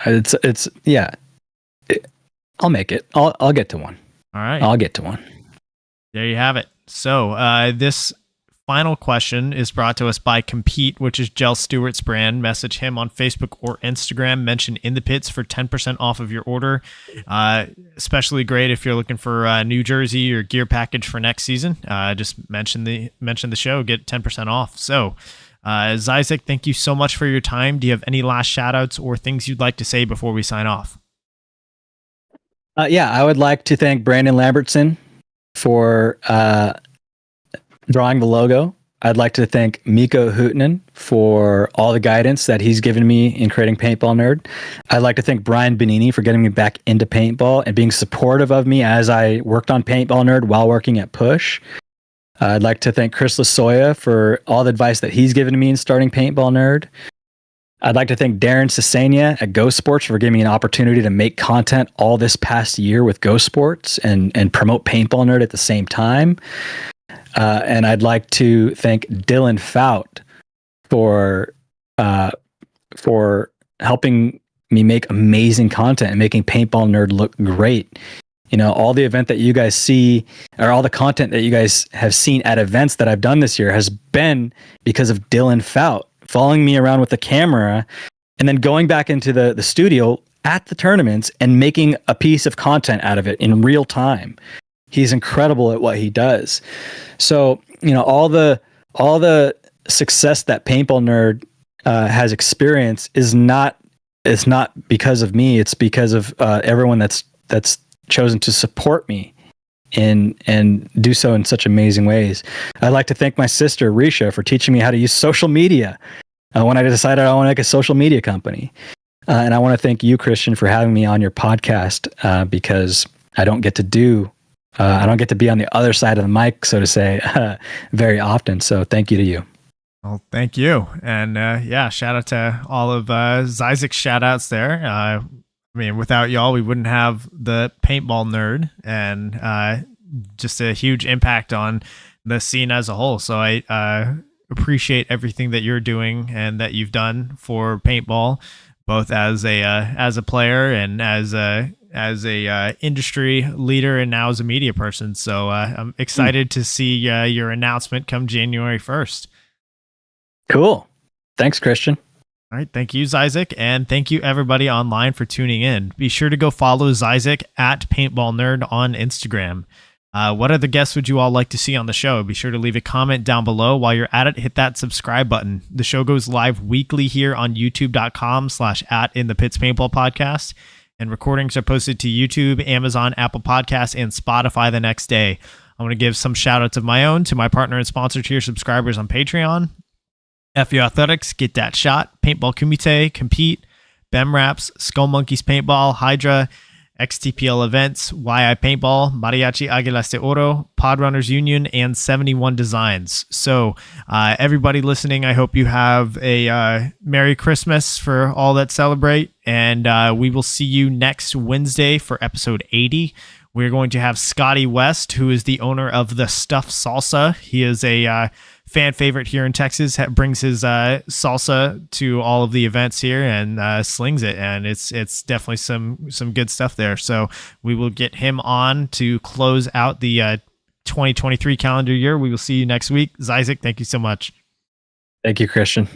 I'll make it. I'll get to one. All right. I'll get to one. There you have it. So this final question is brought to us by Compete, which is Jell Stewart's brand. Message him on Facebook or Instagram. Mention In the Pits for 10% off of your order. Especially great if you're looking for a new jersey or gear package for next season. Just mention the show, get 10% off. So Zyzek, thank you so much for your time. Do you have any last shout outs or things you'd like to say before we sign off? Yeah, I would like to thank Brandon Lambertson for drawing the logo. I'd like to thank Mikko Huhtinen for all the guidance that he's given me in creating Paintball Nerd. I'd like to thank Brian Benini for getting me back into paintball and being supportive of me as I worked on Paintball Nerd while working at Push. I'd like to thank Chris Lasoya for all the advice that he's given me in starting Paintball Nerd. I'd like to thank Darren Sisania at Go Sports for giving me an opportunity to make content all this past year with Go Sports and promote Paintball Nerd at the same time. And I'd like to thank Dylan Fout for helping me make amazing content and making Paintball Nerd look great. All the event that you guys see, or all the content that you guys have seen at events that I've done this year has been because of Dylan Fout following me around with the camera and then going back into the studio at the tournaments and making a piece of content out of it in real time. He's incredible at what he does. So, all the success that Paintball Nerd has experienced is not because of me. It's because of everyone that's chosen to support me and do so in such amazing ways. I'd like to thank my sister Risha for teaching me how to use social media when I decided I want to make a social media company. And I want to thank you, Christian, for having me on your podcast because I don't get to be on the other side of the mic, so to say, very often. So thank you to you. Well, thank you. And shout out to all of Zyzek's shout outs there. Without y'all, we wouldn't have the Paintball Nerd and just a huge impact on the scene as a whole. So I appreciate everything that you're doing and that you've done for paintball, both as a player and as a industry leader and now as a media person. So I'm excited to see your announcement come January 1st. Cool. Thanks, Christian. All right. Thank you, Zyzek. And thank you, everybody online, for tuning in. Be sure to go follow Zyzek at Paintball Nerd on Instagram. What other guests would you all like to see on the show? Be sure to leave a comment down below. While you're at it, hit that subscribe button. The show goes live weekly here on youtube.com/@inthepitspaintballpodcast. And recordings are posted to YouTube, Amazon, Apple Podcasts, and Spotify the next day. I want to give some shout outs of my own to my partner and sponsor tier subscribers on Patreon. FU Athletics, Get That Shot, Paintball Kumite, Compete, Bem Raps, Skull Monkeys Paintball, Hydra, XTPL Events, YI Paintball, Mariachi Aguilas de Oro, Podrunners Union, and 71 Designs. So everybody listening, I hope you have a Merry Christmas for all that celebrate. And we will see you next Wednesday for episode 80, We're going to have Scotty West, who is the owner of the Stuff Salsa. He is a fan favorite here in Texas. Brings his salsa to all of the events here and slings it, and it's definitely some good stuff there. So we will get him on to close out the 2023 calendar year. We will see you next week. Zyzek, thank you so much. Thank you, Christian.